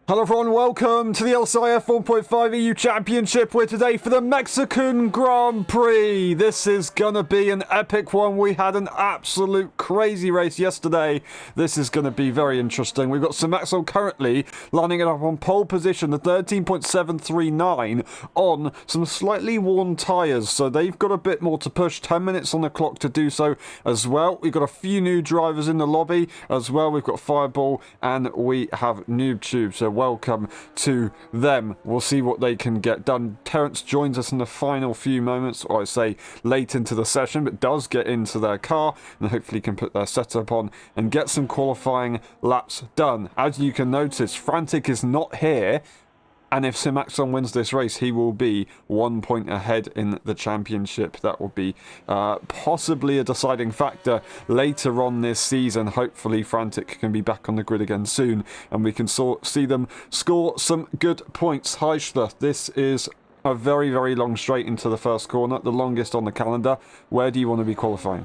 Hello everyone, welcome to the LSI F1.5 EU Championship. We're today for the Mexican Grand Prix. This is gonna be an epic one. We had an absolute crazy race yesterday. This is gonna be very interesting. We've got Maxwell currently lining it up on pole position, the 13.739 on some slightly worn tyres. So they've got a bit more to push, 10 minutes on the clock to do so as well. We've got a few new drivers in the lobby as well. We've got Fireball and we have Noob Tube. So welcome to them. We'll see what they can get done. Terence joins us in the final few moments, or I say late into the session, but does get into their car and hopefully can put their setup on and get some qualifying laps done. As you can notice, Frantic is not here. And if Simaxon wins this race, he will be 1 point ahead in the championship. That will be possibly a deciding factor later on this season. Hopefully, Frantic can be back on the grid again soon, and we can see them score some good points. Heischler, this is a very, very long straight into the first corner, the longest on the calendar. Where do you want to be qualifying?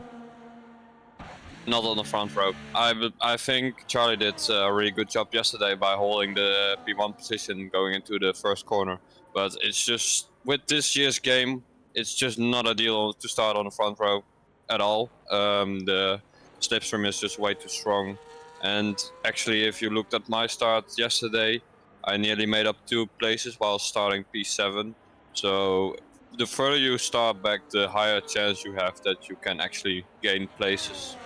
Not on the front row. I think Charlie did a really good job yesterday by holding the P1 position going into the first corner. But it's just, with this year's game, it's just not ideal to start on the front row at all. The slipstream is just way too strong. And actually, if you looked at my start yesterday, I nearly made up 2 places while starting P7. So the further you start back, the higher chance you have that you can actually gain places.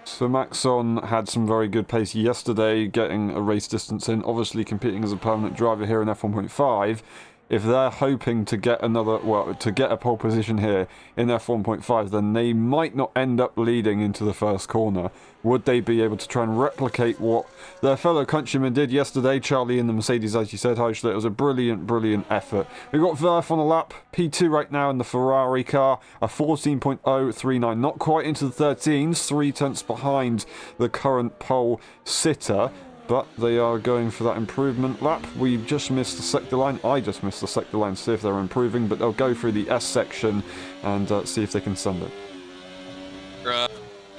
So Maxon had some very good pace yesterday, getting a race distance in, obviously competing as a permanent driver here in F1.5. If they're hoping to get to get a pole position here in F1.5, then they might not end up leading into the first corner. Would they be able to try and replicate what their fellow countrymen did yesterday? Charlie in the Mercedes, as you said, Heischler. It was a brilliant, brilliant effort. We've got Verf on the lap, P2 right now in the Ferrari car, a 14.039, not quite into the 13s, 3 tenths behind the current pole sitter. But they are going for that improvement lap. We just missed the sector line. I just missed the sector line to see if they're improving, but they'll go through the S section and see if they can send it.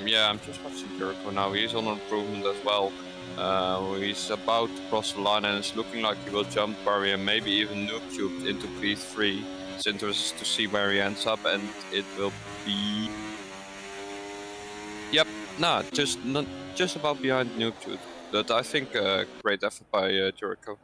Yeah, I'm just watching Jericho now. He's on improvement as well. He's about to cross the line and it's looking like he will jump barrier and maybe even noob tube into P3. It's interesting to see where he ends up, and it will be... Yep, just about behind noob tube. But I think a great effort by Jericho.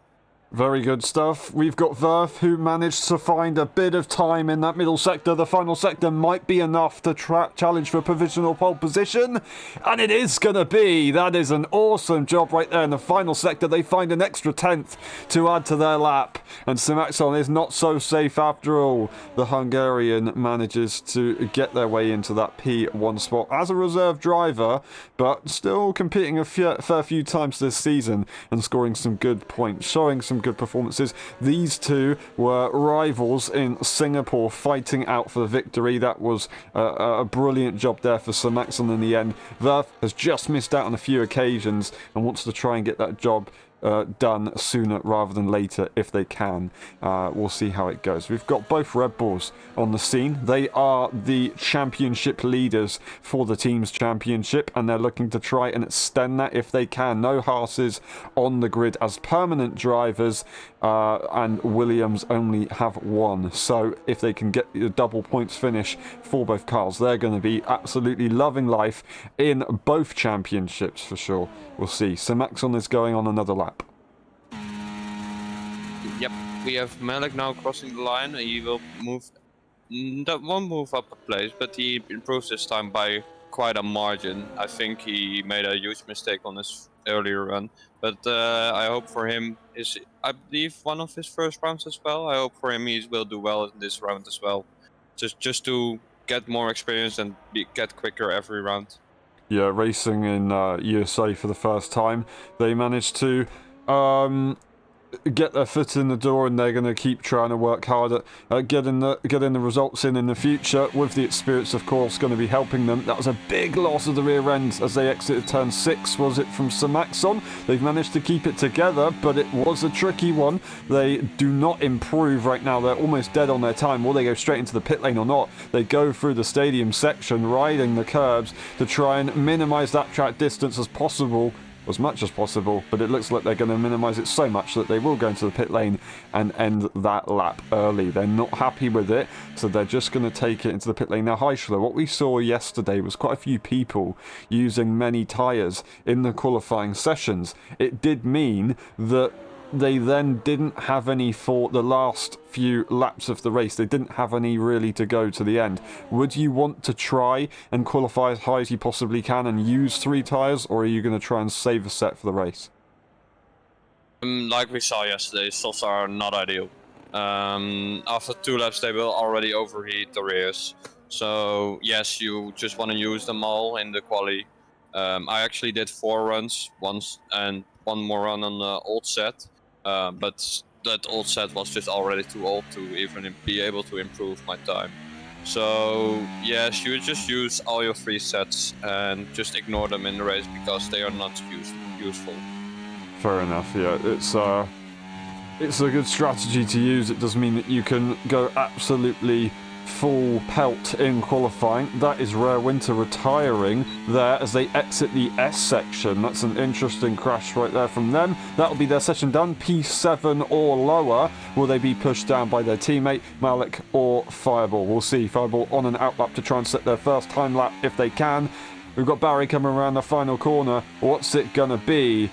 Very good stuff. We've got Verf, who managed to find a bit of time in that middle sector. The final sector might be enough to challenge for provisional pole position. And it is going to be. That is an awesome job right there in the final sector. They find an extra 10th to add to their lap. And Simaxon is not so safe after all. The Hungarian manages to get their way into that P1 spot as a reserve driver, but still competing a fair few times this season and scoring some good points, showing some good performances. These two were rivals in Singapore, fighting out for the victory. That was a brilliant job there for Sir Maxon in the end. Verf has just missed out on a few occasions and wants to try and get that job done sooner rather than later if they can. We'll see how it goes. We've got both Red Bulls on the scene. They are the championship leaders for the team's championship, and they're looking to try and extend that if they can. No Haas's on the grid as permanent drivers, and Williams only have 1. So if they can get the double points finish for both cars, they're going to be absolutely loving life in both championships for sure. We'll see. So Maxon is going on another lap. Yep, we have Malik now crossing the line. He will move, won't move up a place, but he improves his time by quite a margin. I think he made a huge mistake on his earlier run, but I hope for him, I believe one of his first rounds as well. I hope for him he will do well in this round as well, just to get more experience and get quicker every round. Yeah, racing in USA for the first time. They managed to get their foot in the door, and they're going to keep trying to work hard at getting the results in the future, with the experience of course going to be helping them. That was a big loss of the rear end as they exited turn 6, was it, from Simaxon? They've managed to keep it together, but it was a tricky one. They do not improve right now. They're almost dead on their time. Will they go straight into the pit lane or not? They go through the stadium section, riding the curbs to try and minimize that track distance as possible as much as possible, but it looks like they're going to minimise it so much that they will go into the pit lane and end that lap early. They're not happy with it, so they're just going to take it into the pit lane. Now, Heischler, what we saw yesterday was quite a few people using many tyres in the qualifying sessions. It did mean that they then didn't have any for the last few laps of the race. They didn't have any really to go to the end. Would you want to try and qualify as high as you possibly can and use 3 tyres, or are you going to try and save a set for the race? Like we saw yesterday, softs are not ideal. After 2 laps, they will already overheat the rears. So yes, you just want to use them all in the quali. I actually did 4 runs once and 1 more run on the old set. But that old set was just already too old to even be able to improve my time. So yes, you just use all your 3 sets and just ignore them in the race because they are not useful. Fair enough, yeah. It's a good strategy to use. It does mean that you can go absolutely full pelt in qualifying. That is Rare Winter retiring there as they exit the S section. That's an interesting crash right there from them. That'll be their session done. P7 or lower. Will they be pushed down by their teammate Malik or Fireball? We'll see. Fireball on an outlap to try and set their first time lap if they can. We've got Barry coming around the final corner. What's it gonna be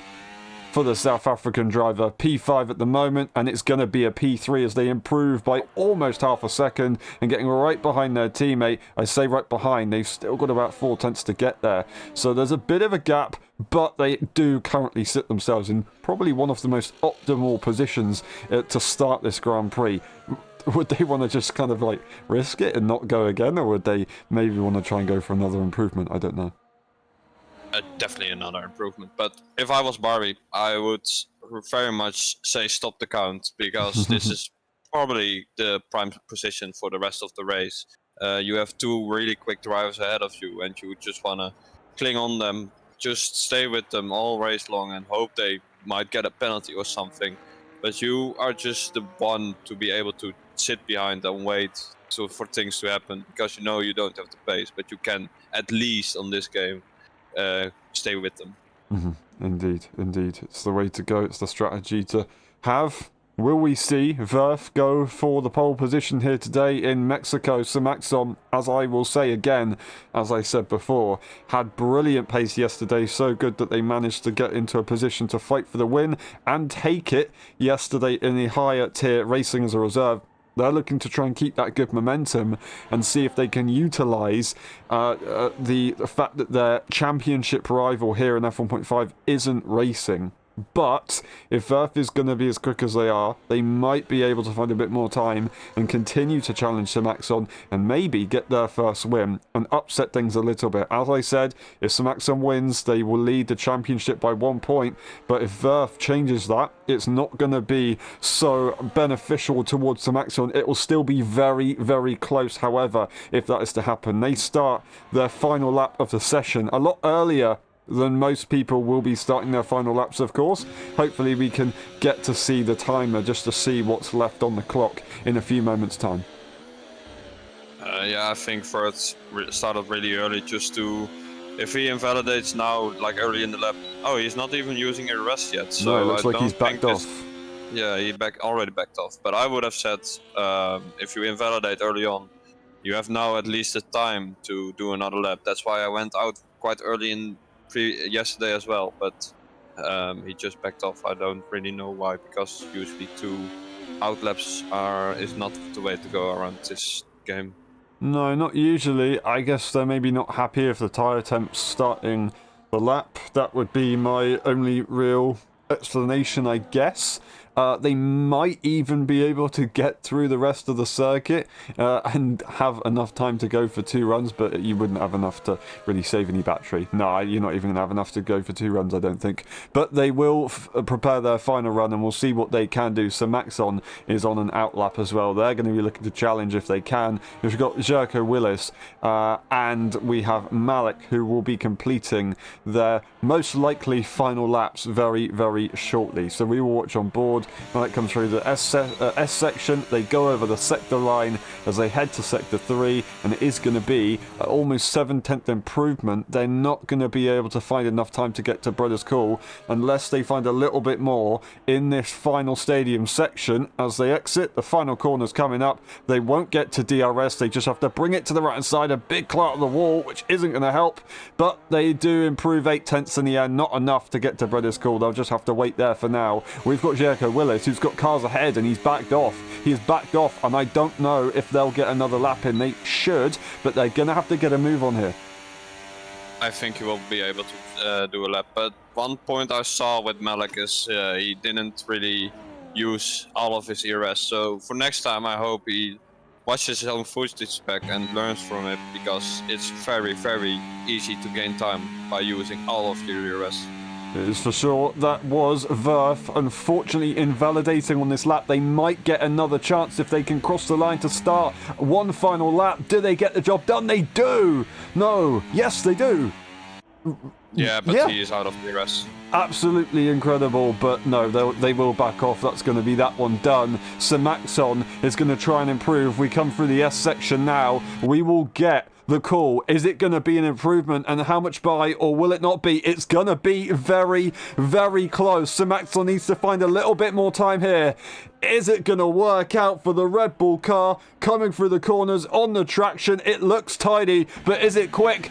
for the South African driver? P5 at the moment, and it's going to be a P3 as they improve by almost half a second and getting right behind their teammate. I say right behind, they've still got about 4 tenths to get there. So there's a bit of a gap, but they do currently sit themselves in probably one of the most optimal positions to start this Grand Prix. Would they want to just kind of like risk it and not go again, or would they maybe want to try and go for another improvement? I don't know. Definitely another improvement, but if I was Barbie, I would very much say stop the count, because this is probably the prime position for the rest of the race. You have 2 really quick drivers ahead of you, and you just want to cling on them, just stay with them all race long and hope they might get a penalty or something. But you are just the one to be able to sit behind and wait for things to happen, because you know you don't have the pace, but you can at least on this game stay with them. Indeed. It's the way to go. It's the strategy to have. Will we see Verf go for the pole position here today in Mexico? Samaxon, as I will say again, as I said before, had brilliant pace yesterday, so good that they managed to get into a position to fight for the win and take it yesterday in the higher tier racing as a reserve. They're looking to try and keep that good momentum and see if they can utilise the fact that their championship rival here in F1.5 isn't racing. But if Verf is going to be as quick as they are, they might be able to find a bit more time and continue to challenge Samaxon and maybe get their first win and upset things a little bit. As I said, if Samaxon wins, they will lead the championship by 1 point. But if Verf changes that, it's not going to be so beneficial towards Samaxon. It will still be very, very close, however, if that is to happen. They start their final lap of the session a lot earlier than most people will be starting their final laps, of course. Hopefully we can get to see the timer just to see what's left on the clock in a few moments' time. Yeah, I think for it started really early, just to, if he invalidates now, like early in the lap, oh, he's not even using a rest yet. So no, it looks like he's backed off. Yeah, he already backed off. But I would have said, if you invalidate early on, you have now at least the time to do another lap. That's why I went out quite early in yesterday as well, but he just backed off. I don't really know why, because usually 2 outlaps is not the way to go around this game. No, not usually. I guess they're maybe not happy if the tyre attempt's starting the lap. That would be my only real explanation, I guess. They might even be able to get through the rest of the circuit and have enough time to go for 2 runs, but you wouldn't have enough to really save any battery. No, you're not even going to have enough to go for 2 runs, I don't think. But they will prepare their final run, and we'll see what they can do. So Maxon is on an outlap as well. They're going to be looking to challenge if they can. We've got Jerko Willis and we have Malik, who will be completing their most likely final laps very, very shortly. So we will watch on board Right, come through the S section. They go over the sector line as they head to sector 3, and it is going to be almost 7/10 improvement. They're not going to be able to find enough time to get to Brothers Call unless they find a little bit more in this final stadium section. As they exit, the final corner's coming up. They won't get to DRS. They just have to bring it to the right hand side. A big clout of the wall, which isn't going to help, but they do improve 8/10 in the end. Not enough to get to Brothers Call. They'll just have to wait there for now. We've got Jericho Willis, who's got cars ahead, and he's backed off. He's backed off, and I don't know if they'll get another lap in. They should, but they're going to have to get a move on here. I think he will be able to do a lap. But one point I saw with Malik is he didn't really use all of his ERS. So for next time, I hope he watches his own footage back and learns from it, because it's very, very easy to gain time by using all of your ERS. It is for sure. That was Verf, unfortunately invalidating on this lap. They might get another chance if they can cross the line to start one final lap. Do they get the job done? They do! No. Yes, they do. Yeah, but he is out of ERS. Absolutely incredible, but no, they will back off. That's going to be that one done. Samaxon is going to try and improve. We come through the S section now. We will get the call. Is it going to be an improvement, and how much by, or will it not be? It's going to be very, very close. Samaxon needs to find a little bit more time here. Is it going to work out for the Red Bull car coming through the corners on the traction? It looks tidy, but is it quick?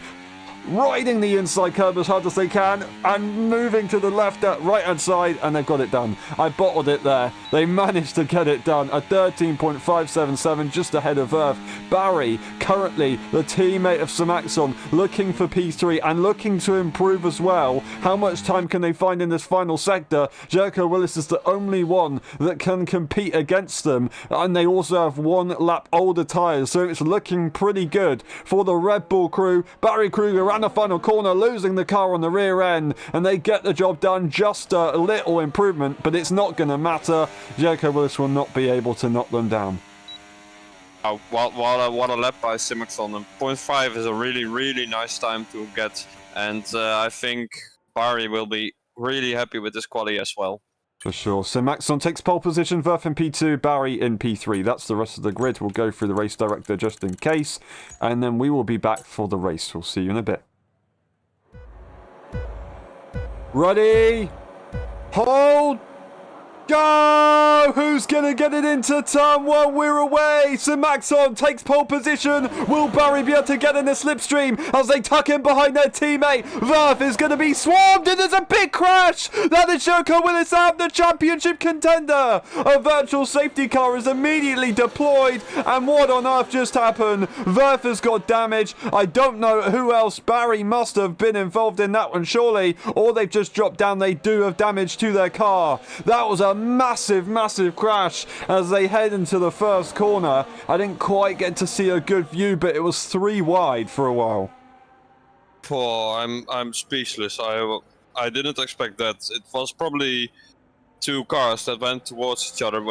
Riding the inside curb as hard as they can and moving to the left right hand side, and they've got it done. I bottled it there. They managed to get it done. A 13.577 just ahead of Verf. Barry, currently the teammate of Samaxon, looking for P3 and looking to improve as well. How much time can they find in this final sector? Jericho Willis is the only one that can compete against them, and they also have one lap older tyres, so it's looking pretty good for the Red Bull crew. Barry Kruger around the final corner, losing the car on the rear end, and they get the job done. Just a little improvement, but it's not going to matter. Jericho Willis will not be able to knock them down. What a lap by Samaxon. 0.5 is a really, really nice time to get, and I think Barry will be really happy with this quali as well. For sure. So Maxon takes pole position, Verf in P2, Barry in P3. That's the rest of the grid. We'll go through the race director just in case, and then we will be back for the race. We'll see you in a bit. Ready? Hold! Go! Who's gonna get it into turn one? We're away! Samaxon takes pole position. Will Barry be able to get in the slipstream as they tuck in behind their teammate? Verf is gonna be swarmed, and there's a big crash! That is Jericho Willis out, the championship contender! A virtual safety car is immediately deployed, and what on earth just happened? Verf has got damage. I don't know who else. Barry must have been involved in that one, surely, or they've just dropped down. They do have damage to their car. That was a massive crash as they head into the first corner. I didn't quite get to see a good view, but it was 3 wide for a while. I'm speechless. I didn't expect that. It was probably 2 cars that went towards each other,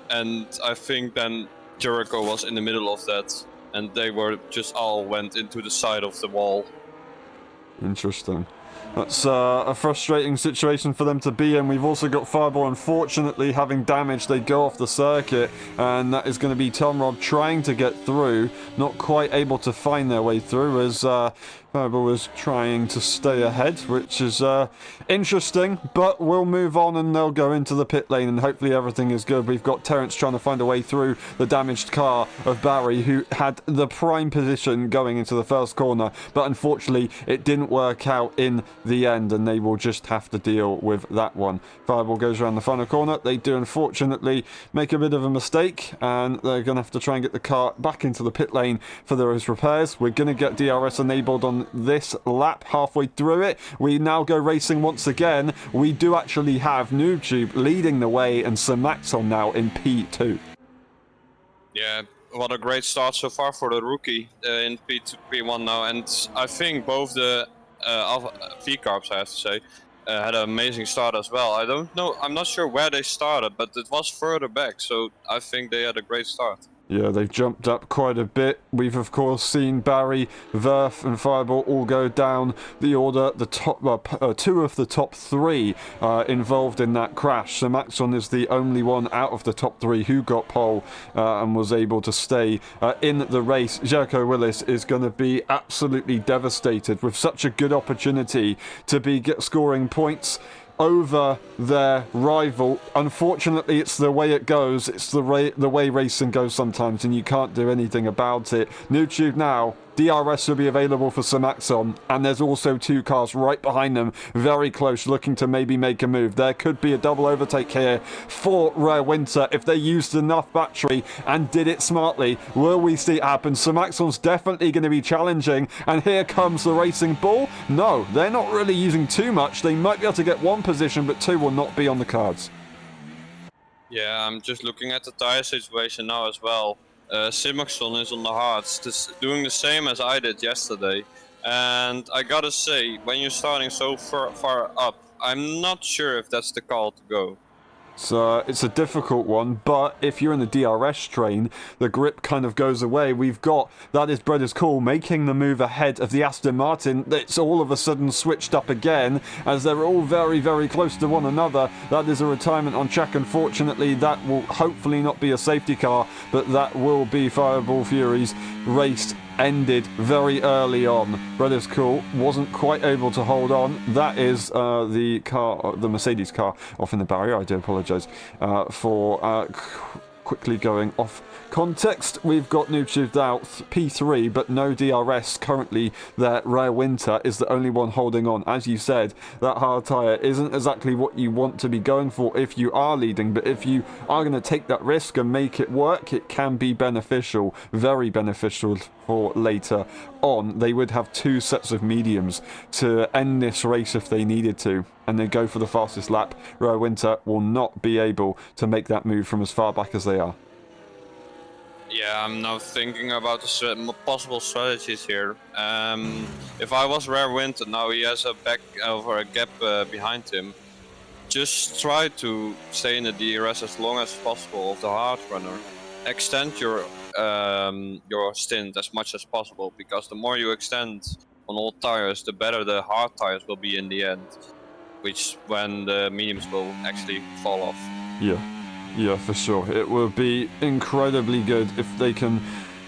and I think then Jericho was in the middle of that, and they were just all went into the side of the wall. Interesting. That's a frustrating situation for them to be in. We've also got Fireball, unfortunately, having damage. They go off the circuit, and that is going to be Tom Rob trying to get through. Not quite able to find their way through as Fireball was trying to stay ahead, which is interesting, but we'll move on and they'll go into the pit lane and hopefully everything is good. We've got Terrence trying to find a way through the damaged car of Barry, who had the prime position going into the first corner, but unfortunately it didn't work out in the end, and they will just have to deal with that one. Fireball goes around the final corner. They do unfortunately make a bit of a mistake, and they're going to have to try and get the car back into the pit lane for those repairs. We're going to get DRS enabled on this lap halfway through it. We now go racing once again. We do actually have NoobTube leading the way, and Samaxon now in P2. Yeah, what a great start so far for the rookie in P2, P1 now, and I think both the V-Carbs, I have to say, had an amazing start as well. I don't know, I'm not sure where they started, but it was further back, so I think they had a great start. Yeah, they've jumped up quite a bit. We've of course seen Barry, Verf, and Fireball all go down the order. The top, two of the top three involved in that crash. So Maxon is the only one out of the top three who got pole and was able to stay in the race. Jericho Willis is going to be absolutely devastated with such a good opportunity to be scoring points over their rival. Unfortunately, it's the way it goes. It's the way racing goes sometimes, and you can't do anything about it. New tube now. DRS will be available for Samaxon, and there's also two cars right behind them, very close, looking to maybe make a move. There could be a double overtake here for Rare Winter if they used enough battery and did it smartly. Will we see it happen? Samaxon's definitely going to be challenging, and here comes the Racing Bull. No, they're not really using too much. They might be able to get one position, but two will not be on the cards. Yeah, I'm just looking at the tire situation now as well. Simaxon is on the hards, doing the same as I did yesterday. And I gotta say, when you're starting so far up, I'm not sure if that's the call to go. So it's a difficult one, but if you're in the DRS train, the grip kind of goes away. We've got, that is Breda's Call, making the move ahead of the Aston Martin. It's all of a sudden switched up again, as they're all very, very close to one another. That is a retirement on track. Unfortunately, that will hopefully not be a safety car, but that will be Fireball Fury's race ended very early on. Breda's Call wasn't quite able to hold on. That is the car, the Mercedes car off in the barrier. I do apologise for quickly going off context. We've got new tubed out P3, but no DRS currently there. Rare Winter is the only one holding on. As you said, that hard tyre isn't exactly what you want to be going for if you are leading, but if you are going to take that risk and make it work, it can be beneficial, very beneficial for later on. They would have two sets of mediums to end this race if they needed to, and they go for the fastest lap. Rare Winter will not be able to make that move from as far back as they are. Yeah, I'm now thinking about the possible strategies here. If I was Rare Winter, now he has a gap behind him. Just try to stay in the DRS as long as possible of the hard runner. Extend your stint as much as possible, because the more you extend on all tires, the better the hard tires will be in the end, which when the mediums will actually fall off. Yeah, for sure. It will be incredibly good if they can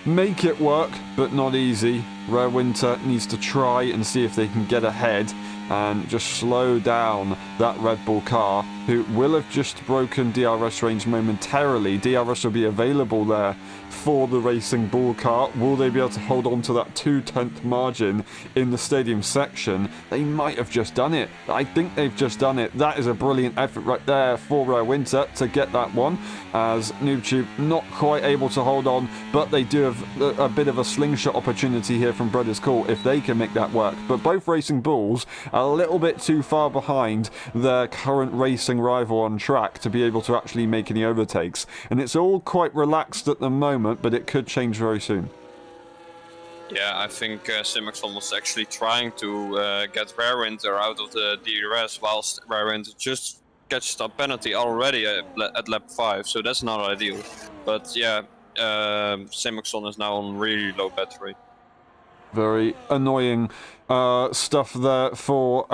make it work, but not easy. Rare Winter needs to try and see if they can get ahead and just slow down that Red Bull car, who will have just broken DRS range momentarily. DRS will be available there for the Racing Bull car. Will they be able to hold on to that 2/10 margin in the stadium section? They might have just done it. I think they've just done it. That is a brilliant effort right there for Rare Winter to get that one, as NoobTube not quite able to hold on, but they do have a bit of a slingshot opportunity here from Breda's Call if they can make that work. But both Racing Bulls are a little bit too far behind their current racing rival on track to be able to actually make any overtakes, and it's all quite relaxed at the moment, but it could change very soon. Yeah, I think Simaxon was actually trying to get Rare Winter out of the DRS, whilst Rare Winter just catches a penalty already at lap 5, so that's not ideal. But yeah, Simaxon is now on really low battery. Very annoying stuff there for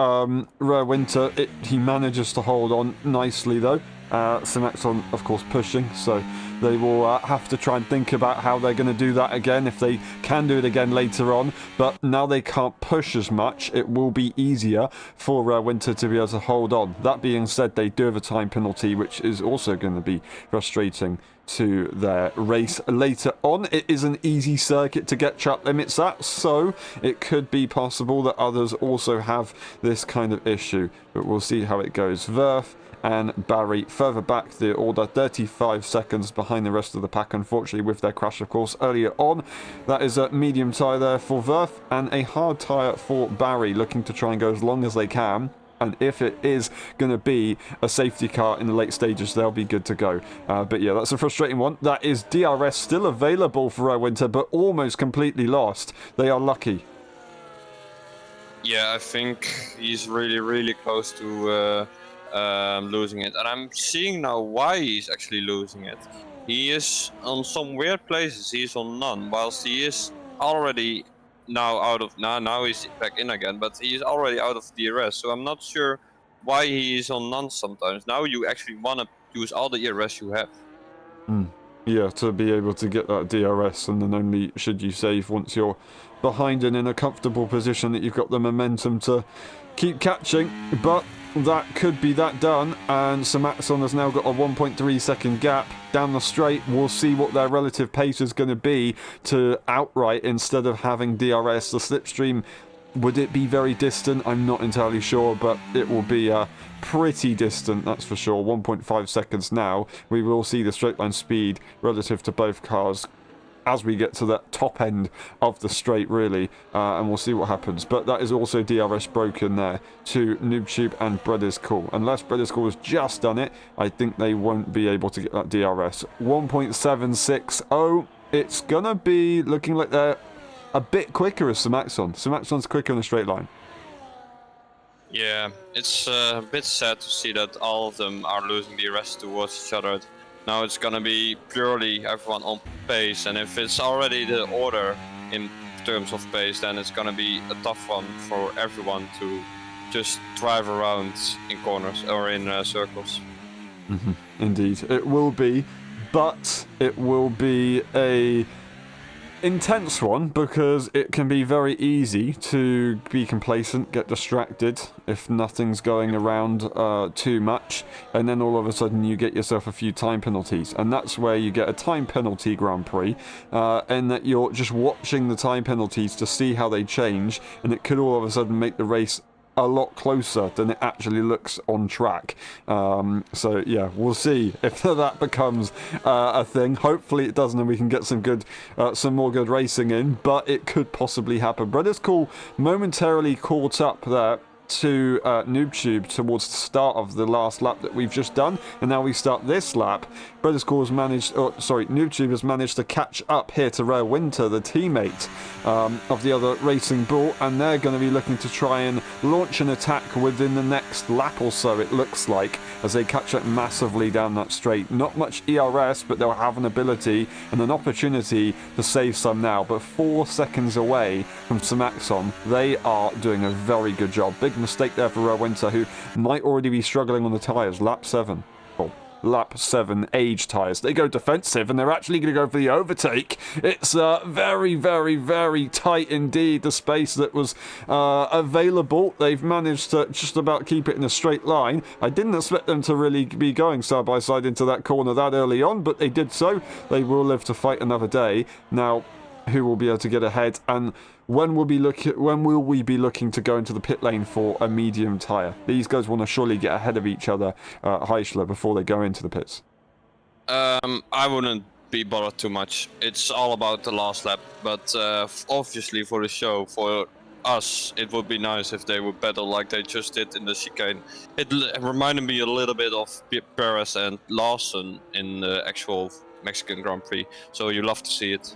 Rare Winter. He manages to hold on nicely though. Simaxon, of course, pushing, so they will have to try and think about how they're going to do that again, if they can do it again later on. But now they can't push as much, it will be easier for Rare Winter to be able to hold on. That being said, they do have a time penalty, which is also going to be frustrating to their race later on. It is an easy circuit to get track limits at, so it could be possible that others also have this kind of issue, but we'll see how it goes. Verf and Barry further back the order, 35 seconds behind the rest of the pack, unfortunately, with their crash, of course, earlier on. That is a medium tyre there for Verf and a hard tyre for Barry, looking to try and go as long as they can. And if it is going to be a safety car in the late stages, they'll be good to go. But yeah, that's a frustrating one. That is DRS still available for Rare Winter, but almost completely lost. They are lucky. Yeah, I think he's really, really close to losing it. And I'm seeing now why he's actually losing it. He is on some weird places. He's on none, whilst he is already now out of now he's back in again, but he is already out of DRS. So I'm not sure why he is on none sometimes. Now you actually want to use all the ERS you have. Yeah, to be able to get that DRS, and then only should you save once you're behind and in a comfortable position that you've got the momentum to keep catching. But that could be that done, and Maxon has now got a 1.3 second gap down the straight. We'll see what their relative pace is going to be to outright instead of having DRS. The slipstream, would it be very distant? I'm not entirely sure, but it will be pretty distant, that's for sure. 1.5 seconds now. We will see the straight line speed relative to both cars as we get to the top end of the straight, really, and we'll see what happens. But that is also DRS broken there to NoobTube and Bread is Cool. Unless Bread is Cool has just done it, I think they won't be able to get that DRS. 1.760. It's gonna be looking like they're a bit quicker as Maxon. Maxon's quicker in a straight line. Yeah, it's a bit sad to see that all of them are losing the rest towards each other. Now it's gonna be purely everyone on pace, and if it's already the order in terms of pace, then it's gonna be a tough one for everyone to just drive around in corners or in circles. Indeed, it will be, but it will be a intense one because it can be very easy to be complacent, get distracted if nothing's going around too much, and then all of a sudden you get yourself a few time penalties, and that's where you get a time penalty Grand Prix, and that you're just watching the time penalties to see how they change, and it could all of a sudden make the race a lot closer than it actually looks on track. So yeah, we'll see if that becomes a thing. Hopefully it doesn't, and we can get some more good racing in, but it could possibly happen. Bread is Cool momentarily caught up there to NoobTube towards the start of the last lap that we've just done, and now we start this lap. Bread is Cool has managed, NoobTube has managed to catch up here to Rare Winter, the teammate of the other Racing Bull, and they're going to be looking to try and launch an attack within the next lap or so, it looks like, as they catch up massively down that straight. Not much ERS, but they'll have an ability and an opportunity to save some now, but 4 seconds away from Maxon. They are doing a very good job. Big mistake there for Rare Winter, who might already be struggling on the tyres. Lap 7. Lap 7 age tyres. They go defensive and they're actually going to go for the overtake. It's very, very, very tight indeed, the space that was available. They've managed to just about keep it in a straight line. I didn't expect them to really be going side by side into that corner that early on, but they did so. They will live to fight another day. Now, who will be able to get ahead, and when will we be looking to go into the pit lane for a medium tyre? These guys want to surely get ahead of each other, Heischler, before they go into the pits. I wouldn't be bothered too much. It's all about the last lap, but obviously for the show, for us, it would be nice if they would battle like they just did in the chicane. It reminded me a little bit of Perez and Lawson in the actual Mexican Grand Prix, so you love to see it.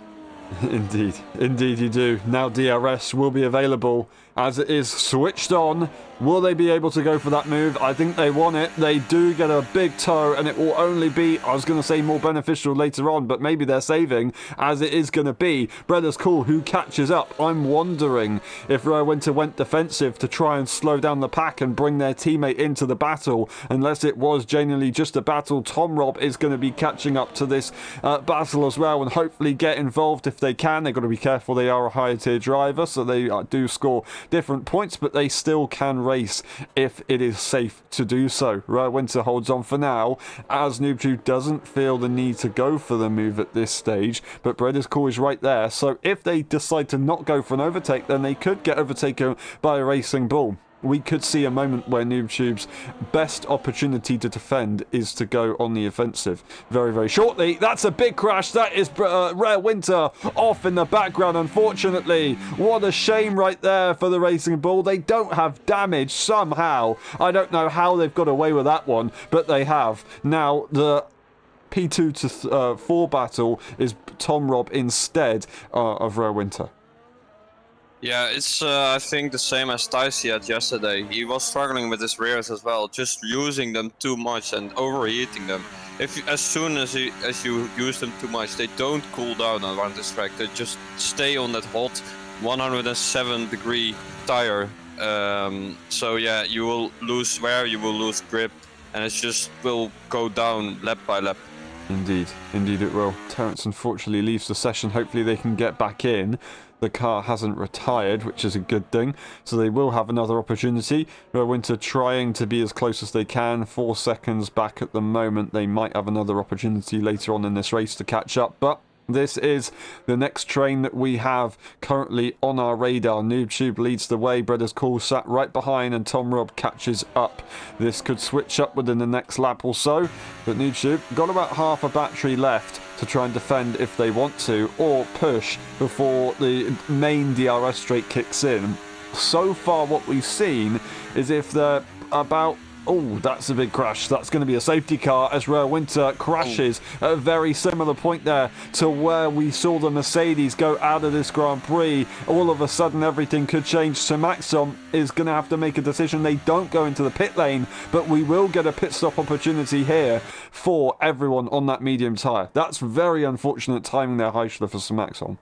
Indeed, indeed you do. Now DRS will be available as it is switched on. Will they be able to go for that move? I think they want it. They do get a big toe, and it will only be, I was going to say more beneficial later on, but maybe they're saving, as it is going to be Bread is Cool who catches up. I'm wondering if Rare Winter went defensive to try and slow down the pack and bring their teammate into the battle. Unless it was genuinely just a battle, Tom Rob is going to be catching up to this battle as well, and hopefully get involved if they can. They've got to be careful. They are a higher tier driver, so they do score different points, but they still can race if it is safe to do so. Rare Winter holds on for now, as NoobTube doesn't feel the need to go for the move at this stage, but Bread is Cool is right there, so if they decide to not go for an overtake, then they could get overtaken by a Racing Bull. We could see a moment where NoobTube's best opportunity to defend is to go on the offensive very, very shortly. That's a big crash. That is Rare Winter off in the background, unfortunately. What a shame right there for the Racing Bull. They don't have damage somehow. I don't know how they've got away with that one, but they have. Now, the P2 to 4 battle is Tom Rob instead of Rare Winter. Yeah, it's I think the same as Tyce had yesterday. He was struggling with his rears as well, just using them too much and overheating them. as soon as you use them too much, they don't cool down around this track. They just stay on that hot 107-degree tire. So yeah, you will lose wear, you will lose grip, and it just will go down lap by lap. Indeed it will. Terence unfortunately leaves the session. Hopefully they can get back in. The car hasn't retired, which is a good thing, so they will have another opportunity. Winter trying to be as close as they can. 4 seconds back at the moment. They might have another opportunity later on in this race to catch up, but this is the next train that we have currently on our radar. NoobTube leads the way. Brothers Call sat right behind, and Tom Robb catches up. This could switch up within the next lap or so, but NoobTube got about half a battery left to try and defend if they want to, or push before the main DRS straight kicks in. So far what we've seen is if they're about... Oh, that's a big crash. That's going to be a safety car as Rare Winter crashes at a very similar point there to where we saw the Mercedes go out of this Grand Prix. All of a sudden, everything could change. So Maxon is going to have to make a decision. They don't go into the pit lane, but we will get a pit stop opportunity here for everyone on that medium tyre. That's very unfortunate timing there, Heischler, for Sir Maxon.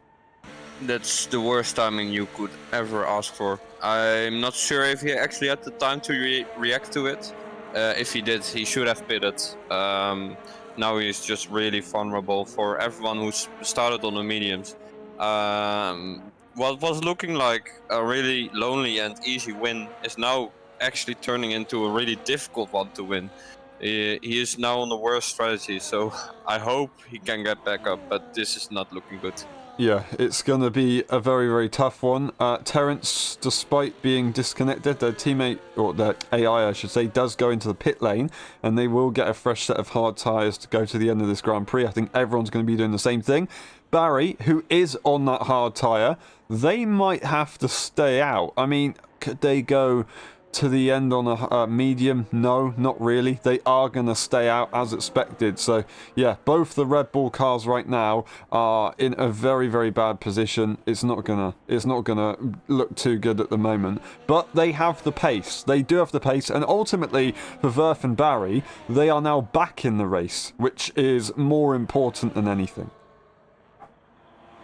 That's the worst timing you could ever ask for. I'm not sure if he actually had the time to react to it. If he did, he should have pitted. Now he's just really vulnerable for everyone who started on the mediums. What was looking like a really lonely and easy win is now actually turning into a really difficult one to win. He is now on the worst strategy, so I hope he can get back up, but this is not looking good. Yeah, it's going to be a very, very tough one. Terence, despite being disconnected, their teammate, or their AI, I should say, does go into the pit lane, and they will get a fresh set of hard tyres to go to the end of this Grand Prix. I think everyone's going to be doing the same thing. Barry, who is on that hard tyre, they might have to stay out. I mean, could they go to the end on a medium? No, not really. They are going to stay out as expected. So yeah, both the Red Bull cars right now are in a very, very bad position. It's not gonna look too good at the moment, but they have the pace. They do have the pace, and ultimately for Verf and Barry, they are now back in the race, which is more important than anything.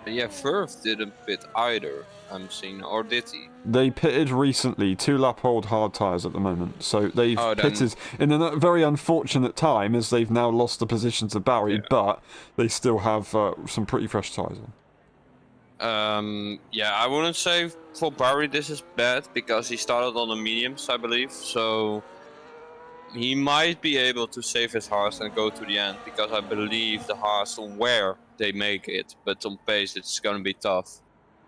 Yeah, Verf didn't pit either, I'm seeing, or did he? They pitted recently, 2-lap-old hard tyres at the moment. So they've pitted in a very unfortunate time, as they've now lost the position to Barry, but they still have some pretty fresh tyres on. Yeah, I wouldn't say for Barry this is bad, because he started on the mediums, I believe, so he might be able to save his Haas and go to the end, because I believe the Haas on wear they make it, but on pace it's gonna be tough.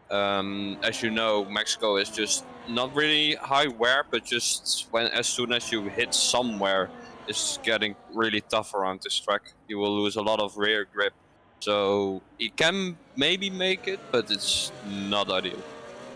As you know, Mexico is just not really high wear, but just as soon as you hit somewhere, it's getting really tough around this track. You will lose a lot of rear grip, so he can maybe make it, but it's not ideal.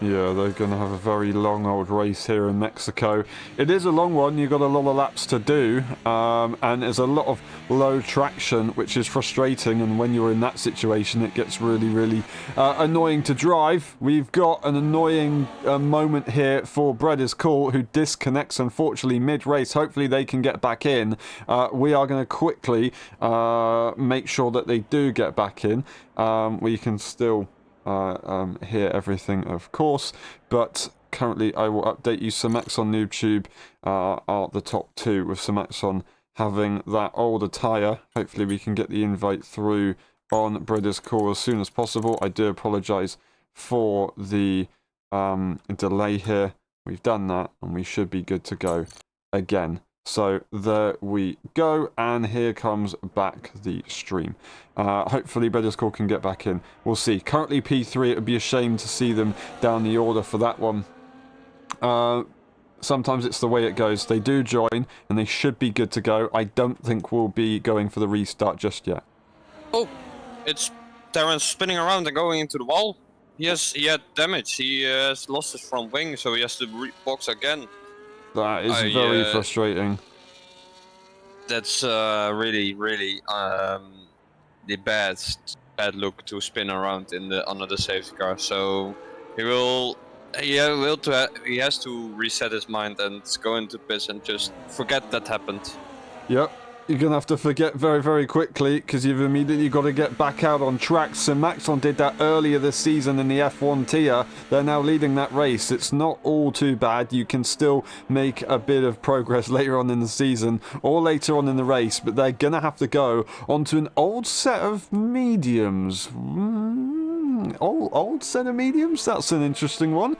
Yeah, they're going to have a very long old race here in Mexico. It is a long one, you've got a lot of laps to do, and there's a lot of low traction, which is frustrating, and when you're in that situation it gets really, really annoying to drive. We've got an annoying moment here for Brothers Call, who disconnects unfortunately mid-race. Hopefully they can get back in. We are going to quickly make sure that they do get back in. We can still hear everything, of course, but currently I will update you. Sir Max on NoobTube are the top two, with Sir Max on having that older tyre. Hopefully we can get the invite through on Brothers Call as soon as possible. I do apologise for the delay here. We've done that, and we should be good to go again. So there we go, and here comes back the stream. Hopefully Brothers Call can get back in. We'll see. Currently P3, it would be a shame to see them down the order for that one. Sometimes it's the way it goes. They do join, and they should be good to go. I don't think we'll be going for the restart just yet. Oh, it's Terence spinning around and going into the wall. He had damage. He has lost his front wing, so he has to box again. That is very frustrating. That's really, really the bad look to spin around in under the safety car. So he has to reset his mind and go into pits and just forget that happened. Yep. you're going to have to forget very, very quickly because you've immediately got to get back out on track. So Maxon did that earlier this season in the F1 tier. They're now leading that race. It's not all too bad. You can still make a bit of progress later on in the season or later on in the race, but they're going to have to go onto an old set of mediums. Old set of mediums? That's an interesting one.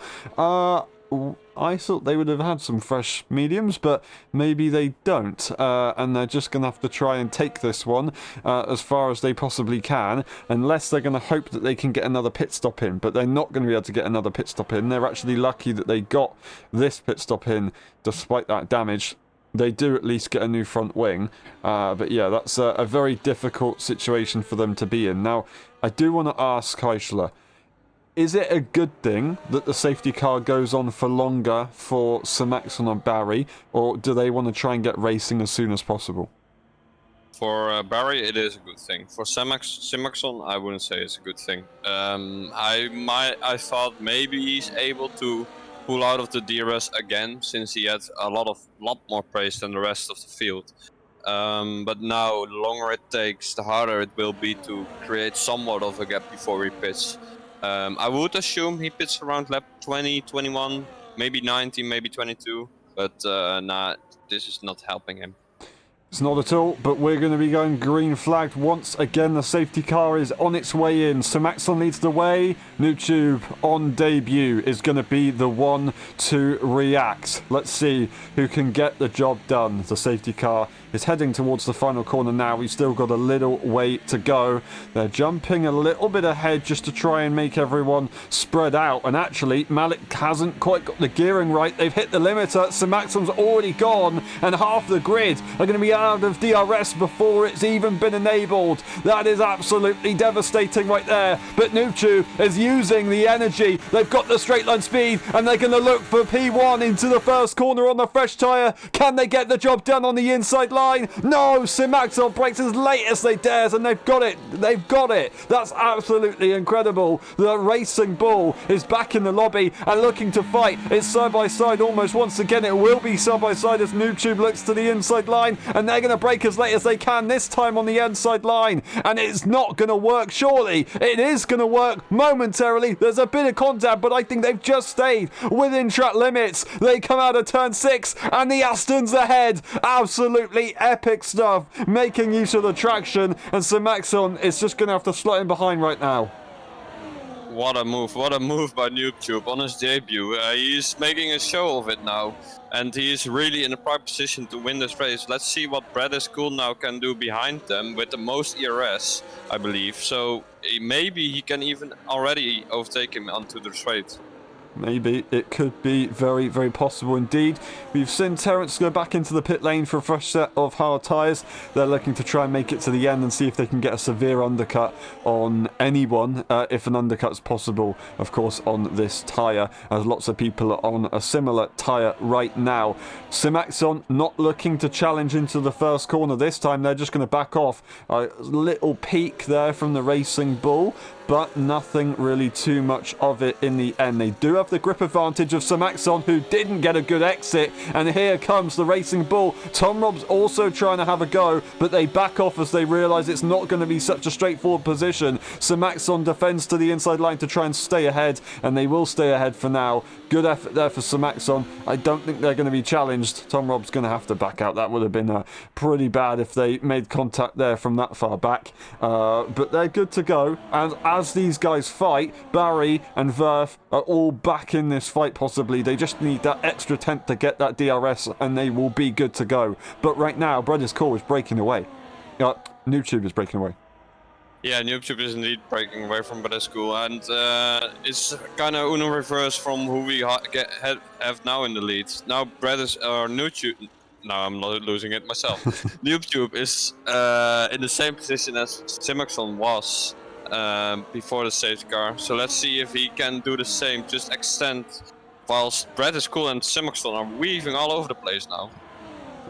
I thought they would have had some fresh mediums, but maybe they don't, and they're just going to have to try and take this one as far as they possibly can, unless they're going to hope that they can get another pit stop in, but they're not going to be able to get another pit stop in. They're actually lucky that they got this pit stop in despite that damage. They do at least get a new front wing, but yeah, that's a very difficult situation for them to be in. Now, I do want to ask Heisler, is it a good thing that the safety car goes on for longer for Sir Maxon and Barry, or do they want to try and get racing as soon as possible? For Barry, it is a good thing. For Simaxon, I wouldn't say it's a good thing. I thought maybe he's able to pull out of the DRS again, since he had a lot more pace than the rest of the field. But now, the longer it takes, the harder it will be to create somewhat of a gap before he pits. I would assume he pits around lap 20, 21, maybe 19, maybe 22, but nah, this is not helping him. It's not at all, but we're going to be going green flagged once again. The safety car is on its way in. So Maxon leads the way. NewTube on debut is going to be the one to react. Let's see who can get the job done. The safety car is heading towards the final corner now. We've still got a little way to go. They're jumping a little bit ahead just to try and make everyone spread out. And actually, Malik hasn't quite got the gearing right. They've hit the limiter. So Maxon's already gone, and half the grid are going to be out of DRS before it's even been enabled. That is absolutely devastating right there. But NewTube is using the energy. They've got the straight line speed, and they're going to look for P1 into the first corner on the fresh tyre. Can they get the job done on the inside line? No, Simaxon brakes as late as they dares, and they've got it. They've got it. That's absolutely incredible. The Racing Bull is back in the lobby and looking to fight. It's side by side almost once again. It will be side by side as NewTube looks to the inside line, and they're going to brake as late as they can, this time on the inside line, and it's not going to work. Surely it is going to work momentarily. There's a bit of contact, but I think they've just stayed within track limits. They come out of turn 6, and the Aston's ahead. Absolutely epic stuff, making use of the traction, and Sir Maxon is just going to have to slot in behind right now. What a move by NewTube on his debut. He's making a show of it now, and he's really in a prime position to win this race. Let's see what Brad School now can do behind them with the most ERS, I believe. So maybe he can even already overtake him onto the straight. Maybe. It could be very, very possible indeed. We've seen Terence go back into the pit lane for a fresh set of hard tyres. They're looking to try and make it to the end and see if they can get a severe undercut on anyone, if an undercut's possible, of course, on this tyre, as lots of people are on a similar tyre right now. Simaxon not looking to challenge into the first corner this time. They're just going to back off. A little peek there from the Racing Bull, but nothing really too much of it in the end. They do have the grip advantage of Simaxon, who didn't get a good exit, and here comes the Racing Bull. Tom Rob's also trying to have a go, but they back off as they realise it's not going to be such a straightforward position. Simaxon defends to the inside line to try and stay ahead, and they will stay ahead for now. Good effort there for Simaxon. I don't think they're going to be challenged. Tom Rob's going to have to back out. That would have been pretty bad if they made contact there from that far back, but they're good to go. And as these guys fight, Barry and Verf are all back in this fight possibly. They just need that extra tenth to get that DRS, and they will be good to go. But right now, Brothers Call is breaking away. NewTube is breaking away. Yeah, NewTube is indeed breaking away from Brad School, and it's kind of Uno reverse from who we have now in the lead. Now NewTube. Now I'm losing it myself. NewTube is in the same position as Simaxon was before the safety car. So let's see if he can do the same, just extend, whilst Brad School and Simaxon are weaving all over the place now.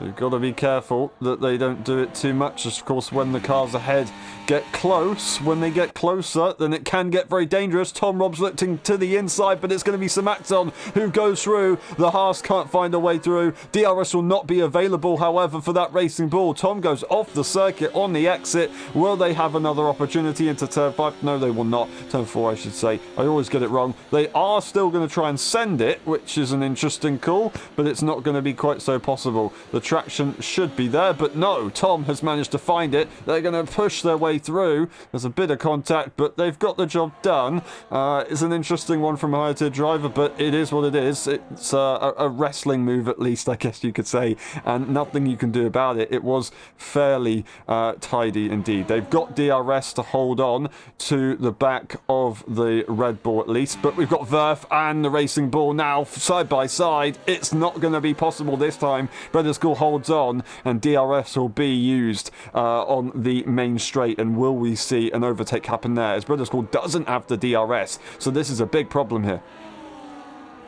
You've got to be careful that they don't do it too much. Of course, when the cars ahead get close, when they get closer, then it can get very dangerous. Tom Rob's looking to the inside, but it's going to be Samaxon who goes through. The Haas can't find a way through. DRS will not be available, however, for that Racing Bull. Tom goes off the circuit on the exit. Will they have another opportunity into turn 5? No, they will not. Turn 4, I should say. I always get it wrong. They are still going to try and send it, which is an interesting call, but it's not going to be quite so possible. The traction should be there, but no, Tom has managed to find it. They're going to push their way through. There's a bit of contact, but they've got the job done. It's an interesting one from a higher tier driver, but it is what it is. It's a wrestling move, at least, I guess you could say, and nothing you can do about it. It was fairly tidy indeed. They've got DRS to hold on to the back of the Red Bull at least, but we've got Verf and the Racing Bull now side by side. It's not going to be possible this time. Brothers School holds on, and DRS will be used on the main straight. And will we see an overtake happen there? As Brothers School doesn't have the DRS, so this is a big problem here.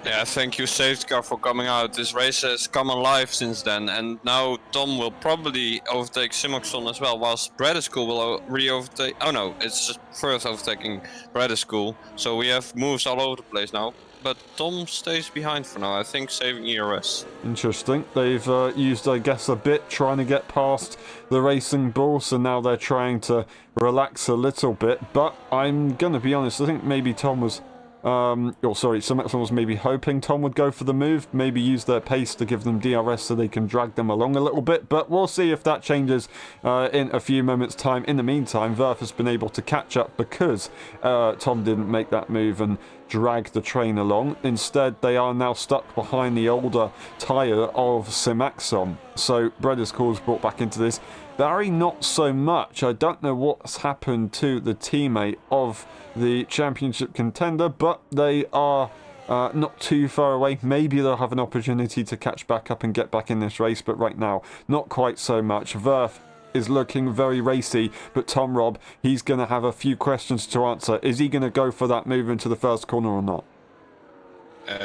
Yeah, thank you, safety car, for coming out. This race has come alive since then, and now Tom will probably overtake Simoxon as well, whilst Bradeschool will re-overtake. Oh no, it's just first overtaking Bradeschool, so we have moves all over the place now. But Tom stays behind for now, I think, saving ERS. Interesting. They've used, I guess, a bit trying to get past the Racing Bull, so now they're trying to relax a little bit. But I'm going to be honest, I think maybe Tom was... Samaxon was maybe hoping Tom would go for the move, maybe use their pace to give them DRS so they can drag them along a little bit, but we'll see if that changes in a few moments' time. In the meantime, Verf has been able to catch up because Tom didn't make that move and drag the train along. Instead, they are now stuck behind the older tyre of Samaxon. So, Brothers Call's brought back into this. Barry, not so much. I don't know what's happened to the teammate of the championship contender, but they are not too far away. Maybe they'll have an opportunity to catch back up and get back in this race, but right now, not quite so much. Verf is looking very racy, but Tom Rob, he's going to have a few questions to answer. Is he going to go for that move into the first corner or not?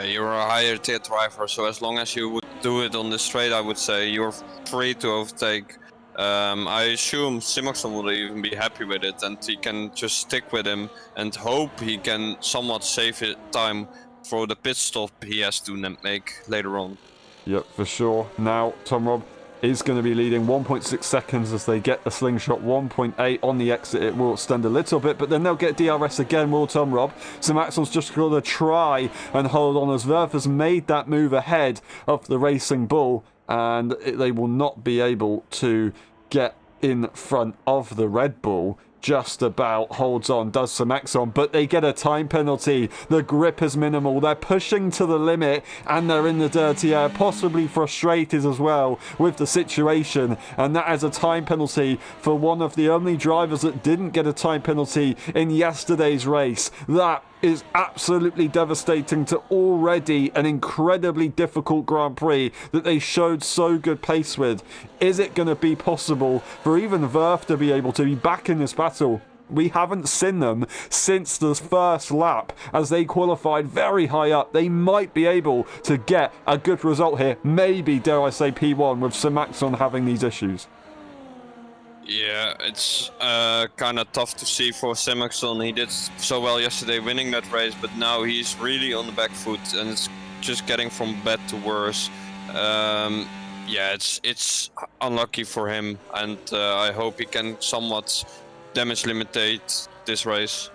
You're a higher tier driver, so as long as you would do it on the straight, I would say you're free to overtake. I assume Simoxon will even be happy with it, and he can just stick with him and hope he can somewhat save it time for the pit stop he has to make later on. Yep, for sure. Now, Tom Rob is going to be leading 1.6 seconds as they get the slingshot. 1.8 on the exit. It will extend a little bit, but then they'll get DRS again, will Tom Rob. Samaxon's just going to try and hold on as Verf has made that move ahead of the Racing Bull, and they will not be able to get in front of the Red Bull. Just about holds on, does Samaxon, but they get a time penalty. The grip is minimal. They're pushing to the limit, and they're in the dirty air, possibly frustrated as well with the situation, and that is a time penalty for one of the only drivers that didn't get a time penalty in yesterday's race. That is absolutely devastating to already an incredibly difficult Grand Prix that they showed so good pace with. Is it going to be possible for even Verf to be able to be back in this battle? We haven't seen them since the first lap as they qualified very high up. They might be able to get a good result here. Maybe, dare I say, P1 with Samaxon having these issues. Yeah, it's kind of tough to see for Simoxon. He did so well yesterday winning that race, but now he's really on the back foot and it's just getting from bad to worse. Yeah, it's unlucky for him, and I hope he can somewhat damage limitate this race.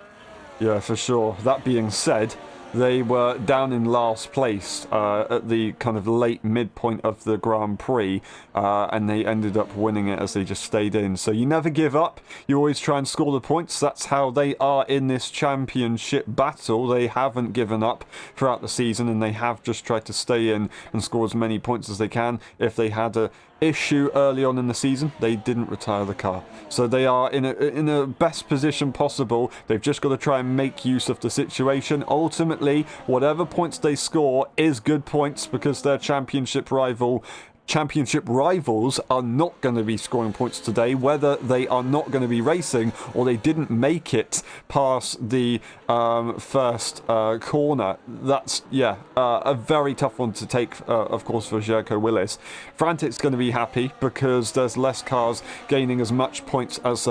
Yeah, for sure. That being said, they were down in last place at the kind of late midpoint of the Grand Prix, and they ended up winning it as they just stayed in. So you never give up. You always try and score the points. That's how they are in this championship battle. They haven't given up throughout the season, and they have just tried to stay in and score as many points as they can. If they had a issue early on in the season, they didn't retire the car, so they are in a best position possible. They've just got to try and make use of the situation. Ultimately, whatever points they score is good points because their championship rival championship rivals are not going to be scoring points today, whether they are not going to be racing or they didn't make it past the first corner. That's, a very tough one to take, of course, for Jericho Willis. Frantic's going to be happy because there's less cars gaining as much points as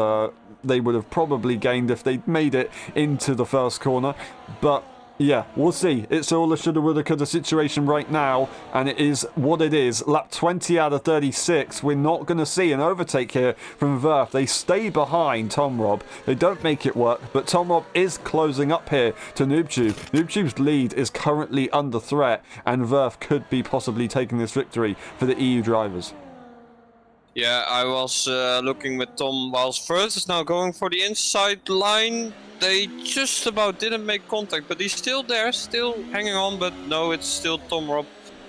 they would have probably gained if they'd made it into the first corner. But yeah, we'll see. It's all a shoulda, woulda, coulda situation right now, and it is what it is. Lap 20 out of 36. We're not going to see an overtake here from Verf. They stay behind Tom Rob. They don't make it work, but Tom Rob is closing up here to NoobTube. NoobTube's lead is currently under threat, and Verf could be possibly taking this victory for the EU drivers. Yeah, I was looking with Tom whilst first is now going for the inside line. They just about didn't make contact, but he's still there, still hanging on. But no, it's still Tom Rob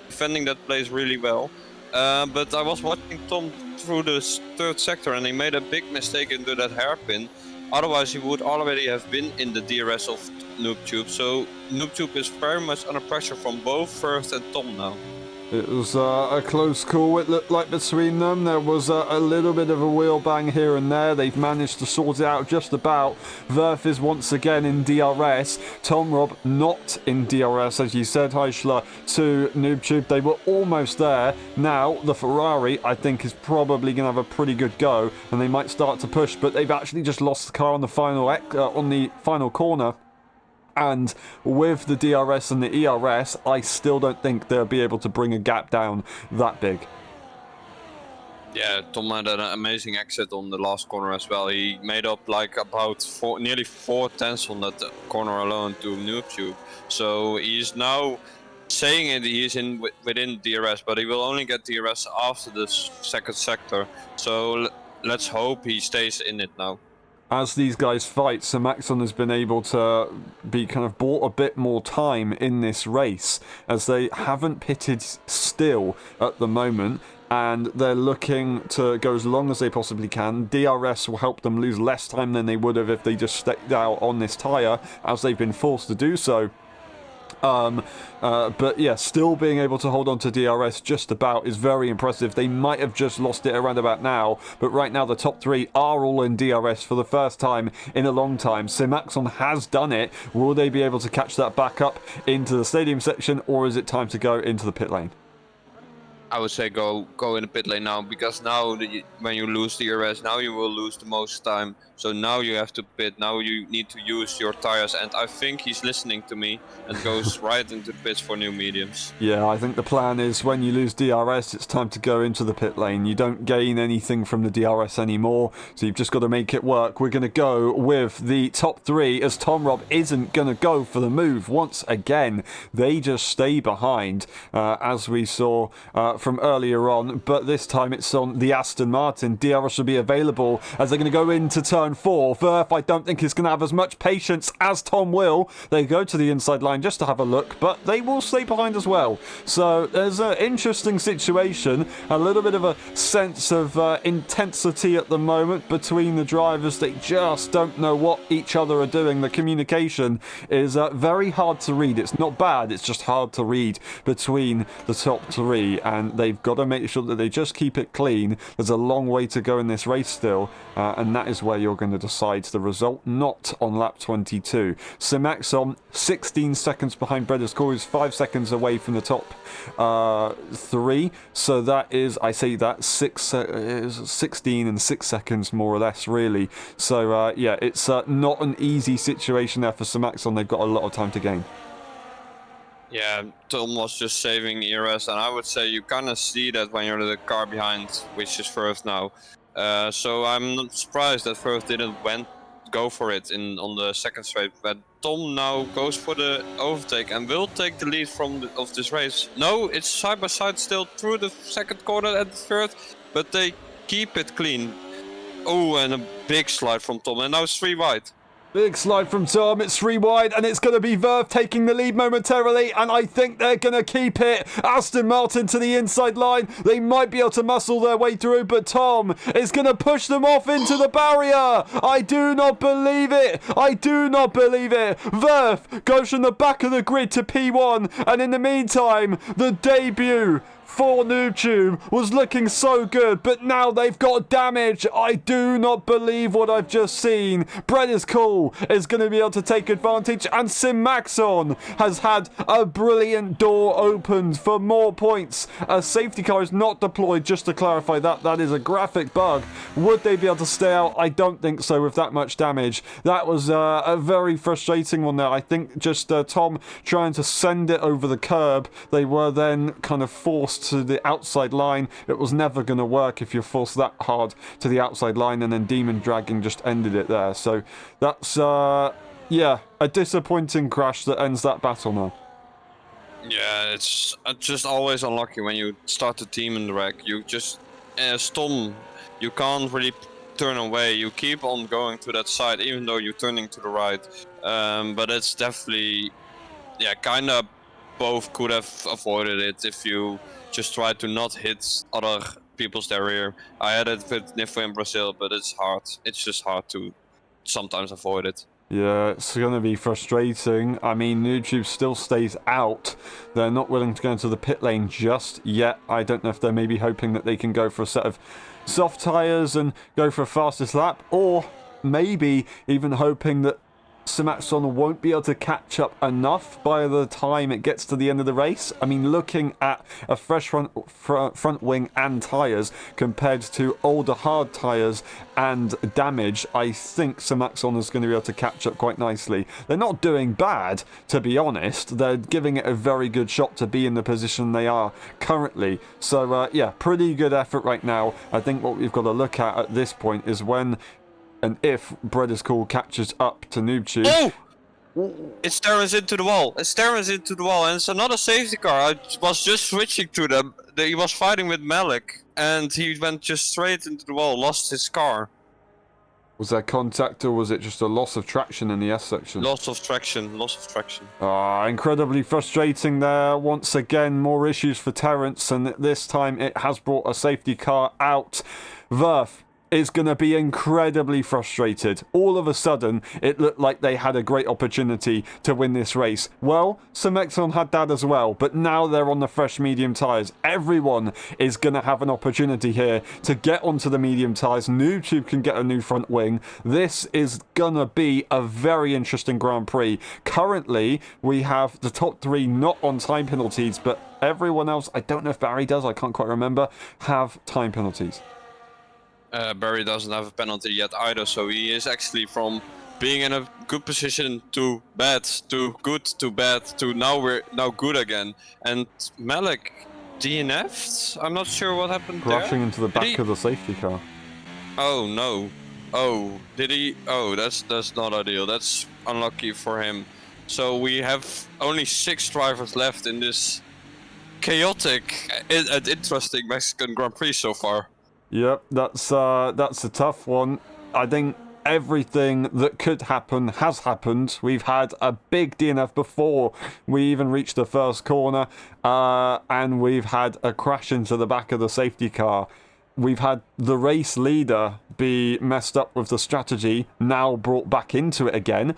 defending that place really well. But I was watching Tom through the third sector and he made a big mistake into that hairpin. Otherwise he would already have been in the DRS of NoobTube. So NoobTube is very much under pressure from both First and Tom now. It was a close call, it looked like, between them. There was a little bit of a wheel bang here and there. They've managed to sort it out just about. Verf is once again in DRS. Tom Rob not in DRS, as you said, Heischler, to NoobTube. They were almost there. Now, the Ferrari, I think, is probably going to have a pretty good go, and they might start to push, but they've actually just lost the car on the final corner. And with the DRS and the ERS, I still don't think they'll be able to bring a gap down that big. Yeah, Tom had an amazing exit on the last corner as well. He made up like about nearly 4 tenths on that corner alone to NoobTube. So he's now saying it, he's within DRS, but he will only get DRS after the second sector. So let's hope he stays in it now. As these guys fight, Sir Maxon has been able to be kind of bought a bit more time in this race, as they haven't pitted still at the moment, and they're looking to go as long as they possibly can. DRS will help them lose less time than they would have if they just stayed out on this tyre, as they've been forced to do so. But yeah, still being able to hold on to DRS just about is very impressive. They might have just lost it around about now, but right now the top 3 are all in DRS for the first time in a long time. Simaxon has done it. Will they be able to catch that back up into the stadium section, or is it time to go into the pit lane? I would say go in the pit lane now, because now when you lose DRS, now you will lose the most time. So now you have to pit. Now you need to use your tires, and I think he's listening to me and goes right into the pits for new mediums. Yeah, I think the plan is when you lose DRS, it's time to go into the pit lane. You don't gain anything from the DRS anymore, so you've just got to make it work. We're going to go with the top 3, as Tom Rob isn't going to go for the move once again. They just stay behind, as we saw from earlier on, but this time it's on the Aston Martin. DRS will be available as they're going to go into turn 4. Verf, I don't think, is going to have as much patience as Tom will. They go to the inside line just to have a look, but they will stay behind as well. So there's an interesting situation, a little bit of a sense of intensity at the moment between the drivers. They just don't know what each other are doing. The communication is very hard to read. It's not bad, it's just hard to read between the top 3, and they've got to make sure that they just keep it clean. There's a long way to go in this race still, and that is where you're going to decide the result, not on lap 22. Simaxon 16 seconds behind Bredas Corey, 5 seconds away from the top 3, so that is, I say that, 16 and 6 seconds more or less, really. So yeah, it's not an easy situation there for Simaxon. They've got a lot of time to gain. Yeah, Tom was just saving ERS, and I would say you kind of see that when you're the car behind, which is Firth now. So I'm not surprised that Firth didn't go for it on the second straight, but Tom now goes for the overtake and will take the lead of this race. No, it's side by side still through the second corner and the third, but they keep it clean. Oh, and a big slide from Tom, and now it's 3 wide. Big slide from Tom, it's 3 wide, and it's going to be Verf taking the lead momentarily, and I think they're going to keep it. Aston Martin to the inside line. They might be able to muscle their way through, but Tom is going to push them off into the barrier. I do not believe it. I do not believe it. Verf goes from the back of the grid to P1, and in the meantime, the debut for NoobTube was looking so good, but now they've got damage. I do not believe what I've just seen. Bread is cool is going to be able to take advantage, and Simaxon has had a brilliant door opened for more points. A safety car is not deployed, just to clarify that. That is a graphic bug. Would they be able to stay out? I don't think so with that much damage. That was a very frustrating one there. I think just Tom trying to send it over the curb. They were then kind of forced to the outside line. It was never going to work if you're forced that hard to the outside line, and then Demon Dragging just ended it there. So that's, yeah, a disappointing crash that ends that battle now. Yeah, it's just always unlucky when you start the team in the wreck. You just, Stom, you can't really turn away. You keep on going to that side, even though you're turning to the right. But it's definitely, yeah, kind of both could have avoided it if you just try to not hit other people's rear. I had it with Nifo in Brazil, but it's hard. It's just hard to sometimes avoid it. Yeah, it's going to be frustrating. I mean, NoobTube still stays out. They're not willing to go into the pit lane just yet. I don't know if they're maybe hoping that they can go for a set of soft tyres and go for a fastest lap, or maybe even hoping that Simaxon won't be able to catch up enough by the time it gets to the end of the race. I mean, looking at a fresh front wing and tyres compared to older hard tyres and damage, I think Simaxon is going to be able to catch up quite nicely. They're not doing bad, to be honest. They're giving it a very good shot to be in the position they are currently. So, yeah, pretty good effort right now. I think what we've got to look at this point is when and if Bread is Cool catches up to NoobTube. Oh! It stares into the wall. It stares into the wall, and it's another safety car. I was just switching to them. He was fighting with Malik, and he went just straight into the wall, lost his car. Was there contact, or was it just a loss of traction in the S section? Loss of traction. Incredibly frustrating there. Once again, more issues for Terrence, and this time it has brought a safety car out. Verf is going to be incredibly frustrated. All of a sudden, it looked like they had a great opportunity to win this race. Well, Simaxon had that as well, but now they're on the fresh medium tyres. Everyone is going to have an opportunity here to get onto the medium tyres. NoobTube can get a new front wing. This is going to be a very interesting Grand Prix. Currently, we have the top three not on time penalties, but everyone else, I don't know if Barry does, I can't quite remember, have time penalties. Barry doesn't have a penalty yet either, so he is actually from being in a good position to bad, to good, to bad, to now we're good again. And Malik DNF'd? I'm not sure what happened Crashing there. into the back of the safety car. Oh no. Oh, did he? Oh, that's not ideal. That's unlucky for him. So we have only 6 drivers left in this chaotic and interesting Mexican Grand Prix so far. Yep, that's a tough one. I think everything that could happen has happened. We've had a big DNF before we even reached the first corner, and we've had a crash into the back of the safety car. We've had the race leader be messed up with the strategy, now brought back into it again.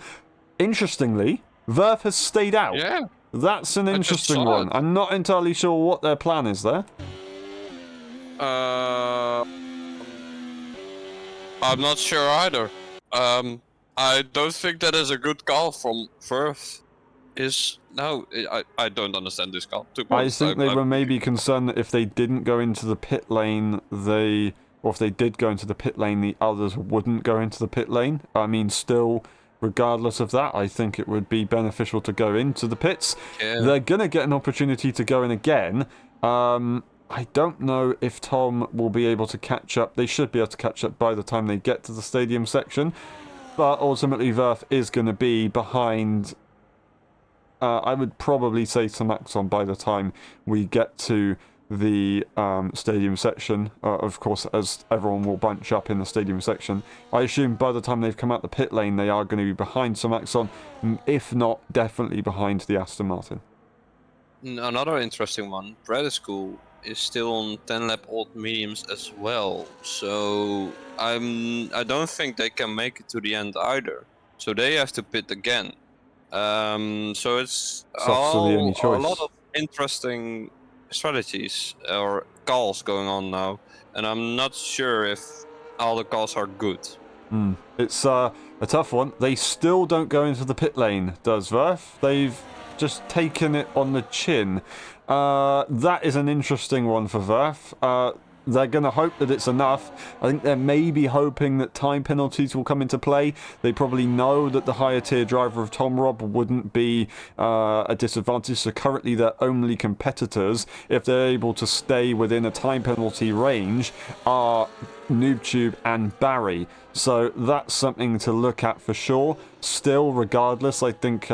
Interestingly, Verf has stayed out. Yeah. That's an interesting one. I'm not entirely sure what their plan is there. I'm not sure either. I don't think that is a good call from Verf. I don't understand this call. I think they were maybe concerned that if they didn't go into the pit lane, or if they did go into the pit lane, the others wouldn't go into the pit lane. I mean, still, regardless of that, I think it would be beneficial to go into the pits. Yeah. They're going to get an opportunity to go in again. I don't know if Tom will be able to catch up. They should be able to catch up by the time they get to the stadium section. But ultimately, Verf is going to be behind, I would probably say, Simaxon by the time we get to the stadium section. Of course, as everyone will bunch up in the stadium section. I assume by the time they've come out the pit lane, they are going to be behind Simaxon, if not definitely behind the Aston Martin. Another interesting one, Bread School is still on 10 lap old mediums as well, so I don't think they can make it to the end either, so they have to pit again. So it's a lot of interesting strategies or calls going on now, and I'm not sure if all the calls are good. It's a tough one. They still don't go into the pit lane, does Verf? They've just taken it on the chin. That is an interesting one for Verf. They're going to hope that it's enough. I think they're maybe hoping that time penalties will come into play. They probably know that the higher tier driver of Tom Rob wouldn't be a disadvantage, so currently their only competitors, if they're able to stay within a time penalty range, are NoobTube and Barry. So that's something to look at for sure. Still, regardless, I think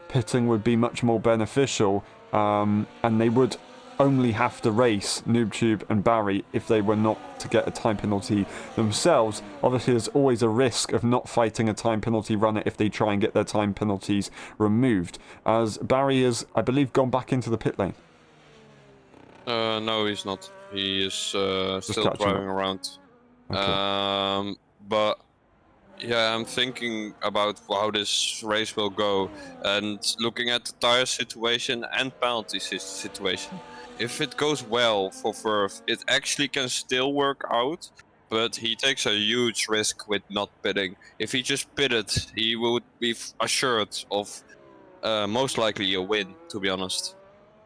pitting would be much more beneficial, and they would only have to race NoobTube and Barry if they were not to get a time penalty themselves. Obviously, there's always a risk of not fighting a time penalty runner if they try and get their time penalties removed, as Barry has, I believe, gone back into the pit lane. No, he's not. He is still driving around. Okay. But yeah, I'm thinking about how this race will go, and looking at the tire situation and penalty situation. If it goes well for Verve, it actually can still work out, but he takes a huge risk with not pitting. If he just pitted, he would be assured of most likely a win, to be honest.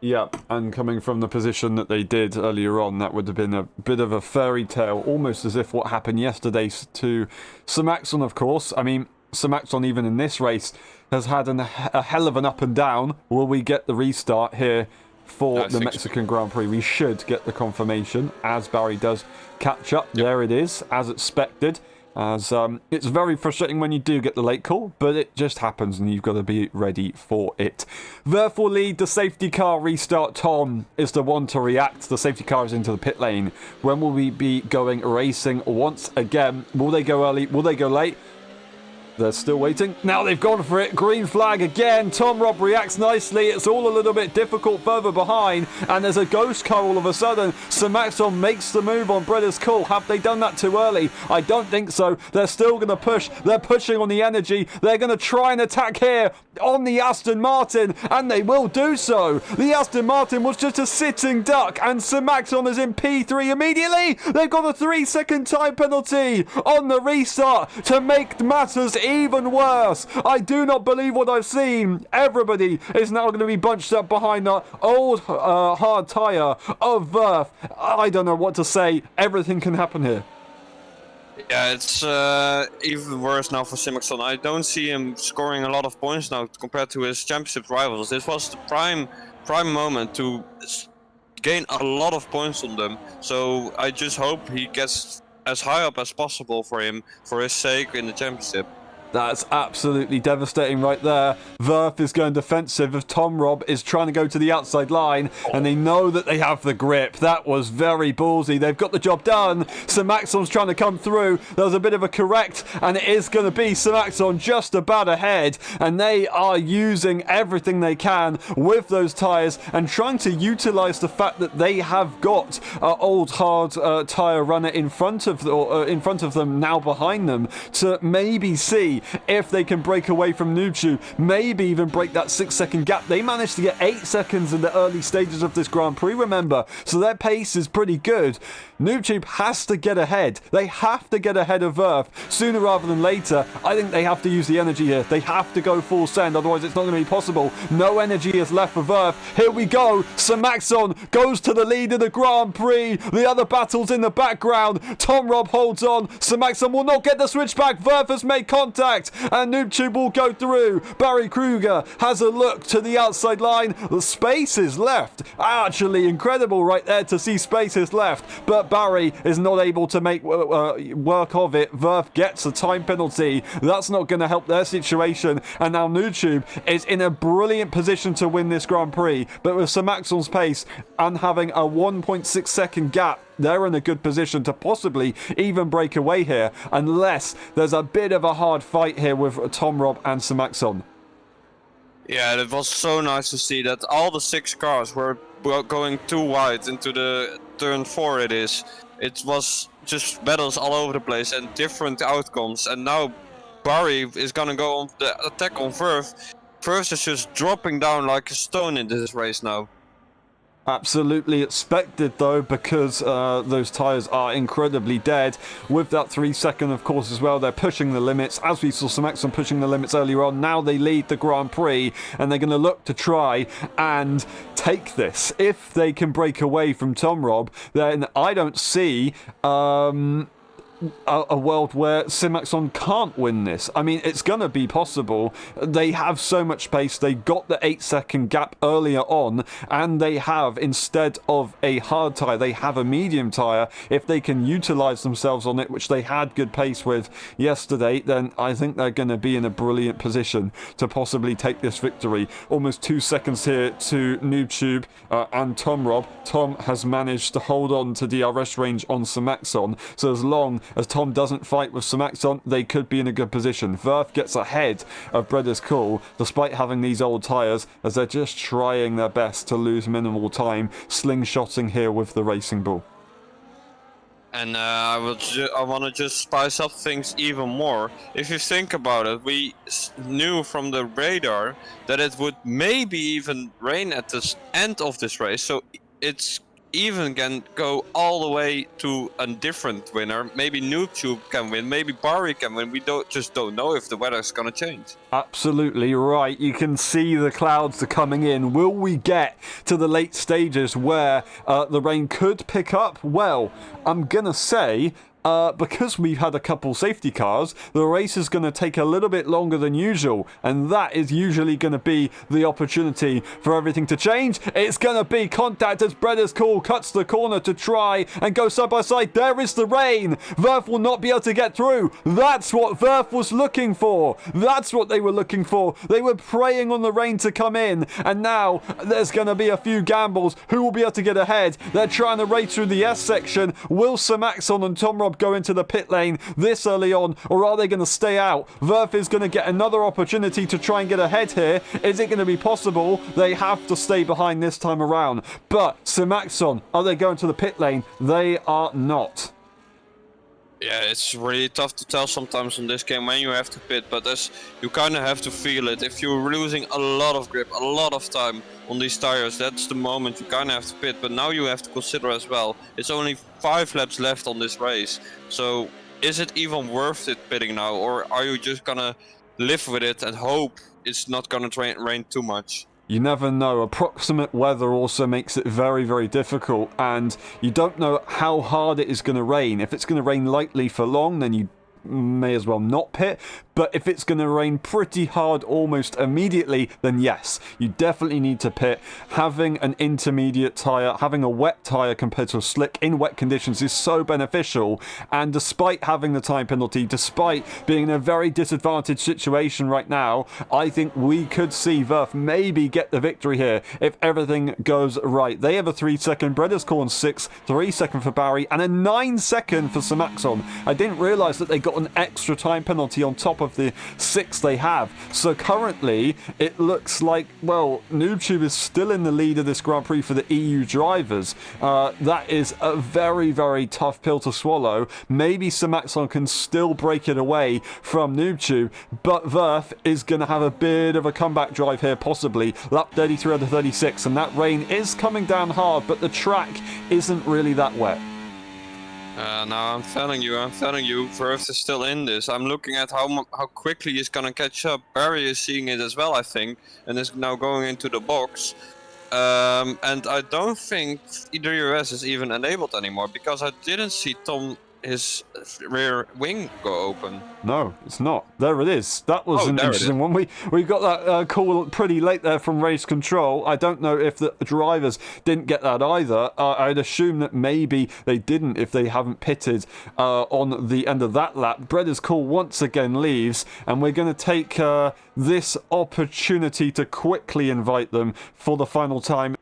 Yeah, and coming from the position that they did earlier on, that would have been a bit of a fairy tale, almost as if what happened yesterday to Samaxon, of course. I mean, Samaxon, even in this race, has had a hell of an up and down. Will we get the restart here for the Mexican Grand Prix? We should get the confirmation as Barry does catch up. Yep. There it is, as expected. As it's very frustrating when you do get the late call, but it just happens and you've got to be ready for it. Therefore, lead the safety car restart. Tom is the one to react. The safety car is into the pit lane. When will we be going racing once again? Will they go early? Will they go late? They're still waiting. Now they've gone for it. Green flag again. Tom Rob reacts nicely. It's all a little bit difficult further behind. And there's a ghost car all of a sudden. Samaxon makes the move on Bretta's call. Have they done that too early? I don't think so. They're still going to push. They're pushing on the energy. They're going to try and attack here on the Aston Martin. And they will do so. The Aston Martin was just a sitting duck. And Samaxon is in P3 immediately. They've got a 3-second time penalty on the restart to make matters even worse. I do not believe what I've seen. Everybody is now going to be bunched up behind the old hard tyre of Verve. I don't know what to say. Everything can happen here. Yeah, it's even worse now for Samaxon. I don't see him scoring a lot of points now compared to his championship rivals. This was the prime moment to gain a lot of points on them. So I just hope he gets as high up as possible for him, for his sake in the championship. That's absolutely devastating right there. Verve is going defensive as Tom Rob is trying to go to the outside line, and they know that they have the grip. That was very ballsy. They've got the job done. Samaxon's trying to come through. There was a bit of a correct, and it is going to be Samaxon just about ahead, and they are using everything they can with those tyres and trying to utilize the fact that they have got old hard tyre runner in front of them, now behind them, to maybe see if they can break away from NoobTube, maybe even break that 6-second gap. They managed to get 8 seconds in the early stages of this Grand Prix, remember, so their pace is pretty good. NoobTube has to get ahead. They have to get ahead of Verve sooner rather than later. I think they have to use the energy here. They have to go full send, otherwise it's not going to be possible. No energy is left for Verve. Here we go. Samaxon goes to the lead of the Grand Prix. The other battles in the background. Tom Rob holds on. Samaxon will not get the switchback. Verve has made contact, and NoobTube will go through. Barry Kruger has a look to the outside line. The space is left. Actually incredible right there to see spaces left, but Barry is not able to make work of it. Verve gets a time penalty. That's not going to help their situation, and now NoobTube is in a brilliant position to win this Grand Prix, but with Samaxon's pace and having a 1.6 second gap, they're in a good position to possibly even break away here, unless there's a bit of a hard fight here with Tom Rob and Samaxon. Yeah, it was so nice to see that all the 6 cars were going too wide into the turn 4 it is. It was just battles all over the place and different outcomes, and now Barry is gonna go on the attack on Verve. Verve is just dropping down like a stone in this race now. Absolutely expected though, because those tyres are incredibly dead. With that 3 second, of course, as well, they're pushing the limits, as we saw Maxon pushing the limits earlier on. Now they lead the Grand Prix, and they're going to look to try and take this. If they can break away from Tom Rob, then I don't see a world where Simaxon can't win this. I mean, it's going to be possible. They have so much pace. They got the 8 second gap earlier on, and they have, instead of a hard tyre, they have a medium tyre. If they can utilize themselves on it, which they had good pace with yesterday, then I think they're going to be in a brilliant position to possibly take this victory. Almost 2 seconds here to NoobTube and Tom Rob. Tom has managed to hold on to DRS range on Simaxon, so as long as Tom doesn't fight with Simaxon, they could be in a good position. Verf gets ahead of Breda's Cool, despite having these old tyres, as they're just trying their best to lose minimal time, slingshotting here with the Racing Bull. And I want to just spice up things even more. If you think about it, we knew from the radar that it would maybe even rain at the end of this race, so it's even can go all the way to a different winner. Maybe NoobTube can win, maybe Barry can win. We just don't know if the weather's gonna change. Absolutely right. You can see the clouds are coming in. Will we get to the late stages where the rain could pick up? Well, I'm gonna say because we've had a couple safety cars, the race is going to take a little bit longer than usual, and that is usually going to be the opportunity for everything to change. It's going to be contact as Breda's Cool cuts the corner to try and go side by side. There is the rain. Verf will not be able to get through. That's what Verf was looking for. That's what they were looking for. They were preying on the rain to come in, and now there's going to be a few gambles. Who will be able to get ahead? They're trying to race through the S section. Will Simaxon and Tom Rob go into the pit lane this early on, or are they going to stay out? Verf is going to get another opportunity to try and get ahead here. Is it going to be possible? They have to stay behind this time around. But Simaxon, are they going to the pit lane? They are not. Yeah, it's really tough to tell sometimes in this game when you have to pit, but you kind of have to feel it. If you're losing a lot of grip, a lot of time on these tires, that's the moment you kind of have to pit. But now you have to consider as well, it's only 5 laps left on this race. So is it even worth it pitting now, or are you just gonna live with it and hope it's not gonna rain too much? You never know. Approximate weather also makes it very, very difficult, and you don't know how hard it is going to rain. If it's going to rain lightly for long, then you may as well not pit. But if it's going to rain pretty hard almost immediately, then yes, you definitely need to pit. Having an intermediate tyre, having a wet tyre compared to a slick in wet conditions is so beneficial. And despite having the time penalty, despite being in a very disadvantaged situation right now, I think we could see Verf maybe get the victory here if everything goes right. They have a 3 second, Breda's Cool on 6, 3 second for Barry, and a 9 second for Simaxon. I didn't realise that they got an extra time penalty on top of the 6 they have. So currently it looks like, well, NoobTube is still in the lead of this Grand Prix for the EU drivers. That is a very, very tough pill to swallow. Maybe Simaxon can still break it away from NoobTube, but Verf is going to have a bit of a comeback drive here, possibly. Lap 33 out of 36, and that rain is coming down hard, but the track isn't really that wet. Now I'm telling you, Verf is still in this. I'm looking at how quickly he's gonna catch up. Barry is seeing it as well, I think, and is now going into the box. And I don't think DRS is even enabled anymore, because I didn't see his rear wing go open. No, it's not. There it is. That was an interesting one. We got that call pretty late there from race control. I don't know if the drivers didn't get that either. I'd assume that maybe they didn't if they haven't pitted on the end of that lap. Breda's Call once again leaves, and we're going to take this opportunity to quickly invite them for the final time.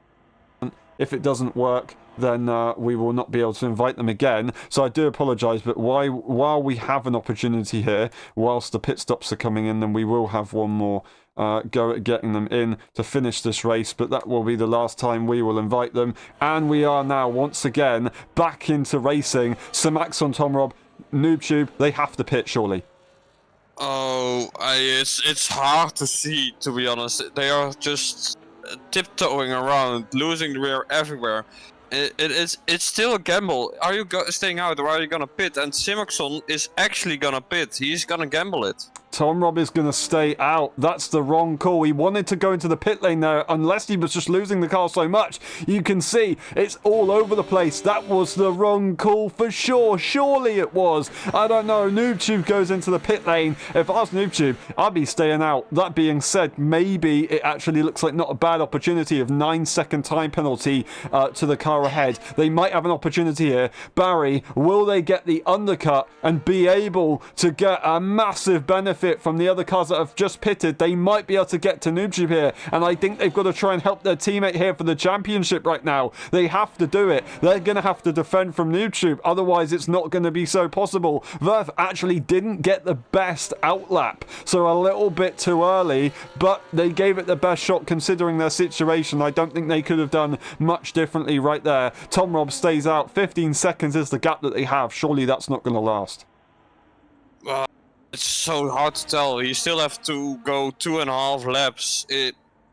If it doesn't work, then we will not be able to invite them again. So I do apologise, but while we have an opportunity here, whilst the pit stops are coming in, then we will have one more go at getting them in to finish this race, but that will be the last time we will invite them. And we are now once again back into racing. Simaxon, Tom Rob, NoobTube, they have to pit surely. Oh, it's hard to see, to be honest. They are just tiptoeing around, losing the rear everywhere. It's still a gamble. Are you staying out or are you gonna pit? And Simonson is actually gonna pit. He's gonna gamble it. Tom Robb is going to stay out. That's the wrong call. He wanted to go into the pit lane there, unless he was just losing the car so much. You can see it's all over the place. That was the wrong call for sure. Surely it was. I don't know. NoobTube goes into the pit lane. If I was NoobTube, I'd be staying out. That being said, maybe it actually looks like not a bad opportunity of 9-second time penalty to the car ahead. They might have an opportunity here. Barry, will they get the undercut and be able to get a massive benefit from the other cars that have just pitted? They might be able to get to NoobTube here, and I think they've got to try and help their teammate here for the championship right now. They have to do it. They're going to have to defend from NoobTube, otherwise it's not going to be so possible. Verf actually didn't get the best outlap, so a little bit too early, but they gave it the best shot considering their situation. I don't think they could have done much differently right there. Tom Robb stays out. 15 seconds is the gap that they have. Surely that's not going to last. It's so hard to tell. You still have to go 2.5 laps.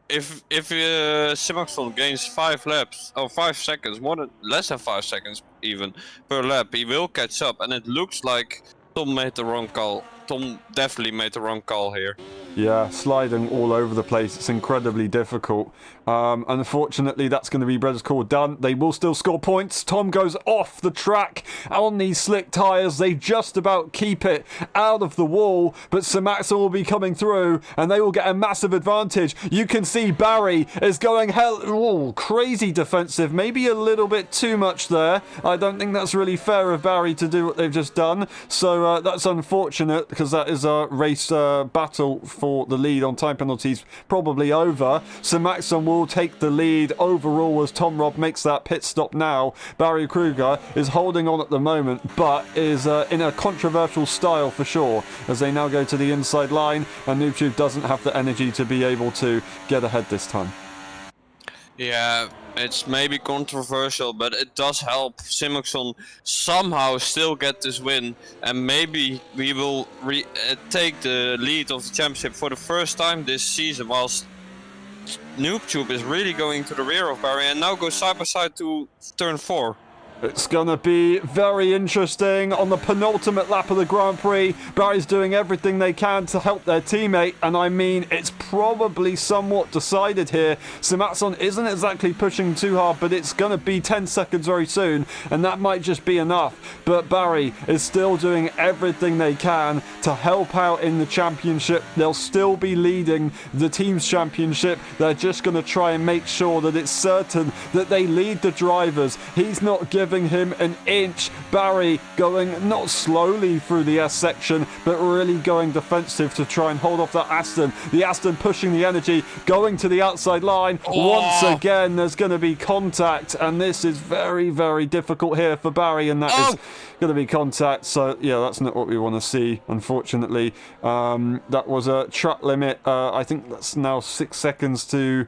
If Simonson gains 5 laps or 5 seconds, less than 5 seconds even per lap, he will catch up. And it looks like Tom made the wrong call. Tom definitely made the wrong call here. Yeah, sliding all over the place. It's incredibly difficult. Unfortunately, that's going to be Bredder's call done. They will still score points. Tom goes off the track on these slick tyres. They just about keep it out of the wall, but Samaxa will be coming through, and they will get a massive advantage. You can see Barry is going crazy defensive. Maybe a little bit too much there. I don't think that's really fair of Barry to do what they've just done. So that's unfortunate, because that is a race battle for the lead on time penalties probably over. Samaxa will take the lead overall as Tom Robb makes that pit stop now. Barry Kruger is holding on at the moment, but is in a controversial style for sure, as they now go to the inside line, and NoobTube doesn't have the energy to be able to get ahead this time. Yeah, it's maybe controversial, but it does help Simonson somehow still get this win, and maybe we will take the lead of the championship for the first time this season, whilst NoobTube is really going to the rear of Barry and now goes side by side to turn 4. It's going to be very interesting on the penultimate lap of the Grand Prix. Barry's doing everything they can to help their teammate, and I mean, it's probably somewhat decided here. Simatson isn't exactly pushing too hard, but it's going to be 10 seconds very soon, and that might just be enough. But Barry is still doing everything they can to help out in the championship. They'll still be leading the team's championship. They're just going to try and make sure that it's certain that they lead the drivers. He's not giving him an inch. Barry going not slowly through the S section, but really going defensive to try and hold off that Aston. The Aston pushing the energy, going to the outside line. Once again, there's going to be contact, and this is very, very difficult here for Barry, and that is going to be contact. So yeah, that's not what we want to see, unfortunately. That was a track limit. I think that's now 6 seconds to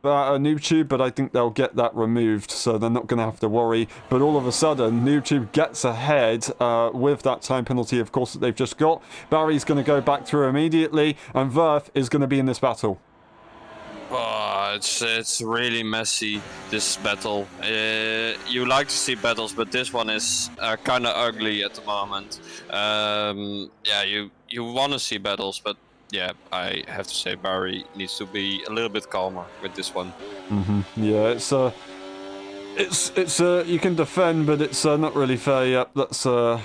NoobTube, but I think they'll get that removed, so they're not going to have to worry. But all of a sudden, NoobTube gets ahead with that time penalty, of course, that they've just got. Barry's going to go back through immediately, and Verf is going to be in this battle. Oh, it's really messy, this battle. You like to see battles, but this one is kind of ugly at the moment. Yeah, you want to see battles, but yeah, I have to say Barry needs to be a little bit calmer with this one. Yeah, it's you can defend, but it's not really fair yet. That's a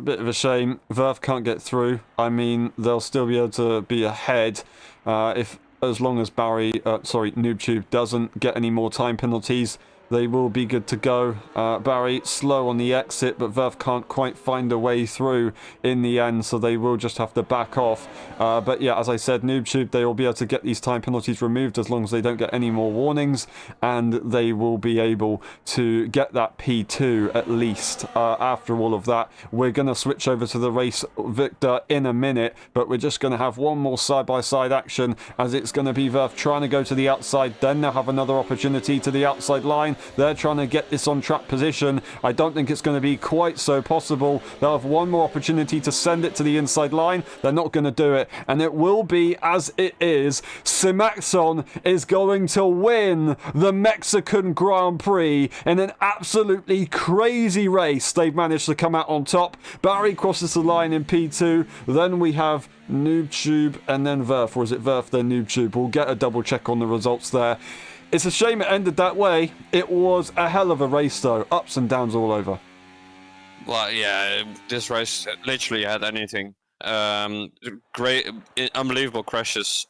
bit of a shame. Verf can't get through. I mean, they'll still be able to be ahead as long as NoobTube doesn't get any more time penalties. They will be good to go. Barry slow on the exit, but Verf can't quite find a way through in the end, so they will just have to back off. But yeah, as I said, NoobTube, they will be able to get these time penalties removed as long as they don't get any more warnings, and they will be able to get that P2 at least. After all of that, we're going to switch over to the race Victor in a minute, but we're just going to have one more side-by-side action, as it's going to be Verf trying to go to the outside, then they'll have another opportunity to the outside line. They're trying to get this on track position. I don't think it's going to be quite so possible. They'll have one more opportunity to send it to the inside line. They're not going to do it. And it will be as it is. Simaxon is going to win the Mexican Grand Prix in an absolutely crazy race. They've managed to come out on top. Barry crosses the line in P2. Then we have NoobTube and then Verf. Or is it Verf then NoobTube? We'll get a double check on the results there. It's a shame it ended that way. It was a hell of a race though. Ups and downs all over. Well, yeah, this race literally had anything. Great, unbelievable crashes.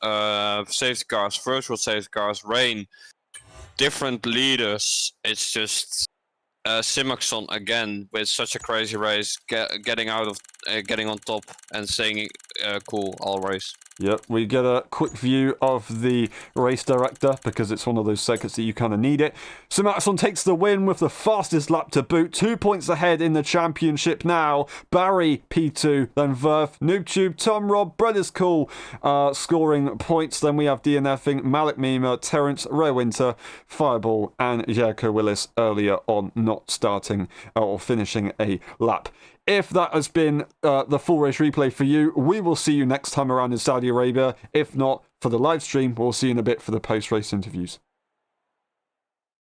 Safety cars, virtual safety cars, rain, different leaders. It's just Simaxon again with such a crazy race, getting on top and staying cool all race. Yep, we get a quick view of the race director because it's one of those seconds that you kind of need it. Simaxon takes the win with the fastest lap to boot, 2 points ahead in the championship now. Barry P2, then Verf, NoobTube, Tom Rob, Brett is cool, scoring points. Then we have DNFing, Malik Mima, Terence, Ray Winter, Fireball, and Jericho Willis earlier on not starting or finishing a lap. If that has been the full race replay for you, we will see you next time around in Saudi Arabia. If not, for the live stream, we'll see you in a bit for the post-race interviews.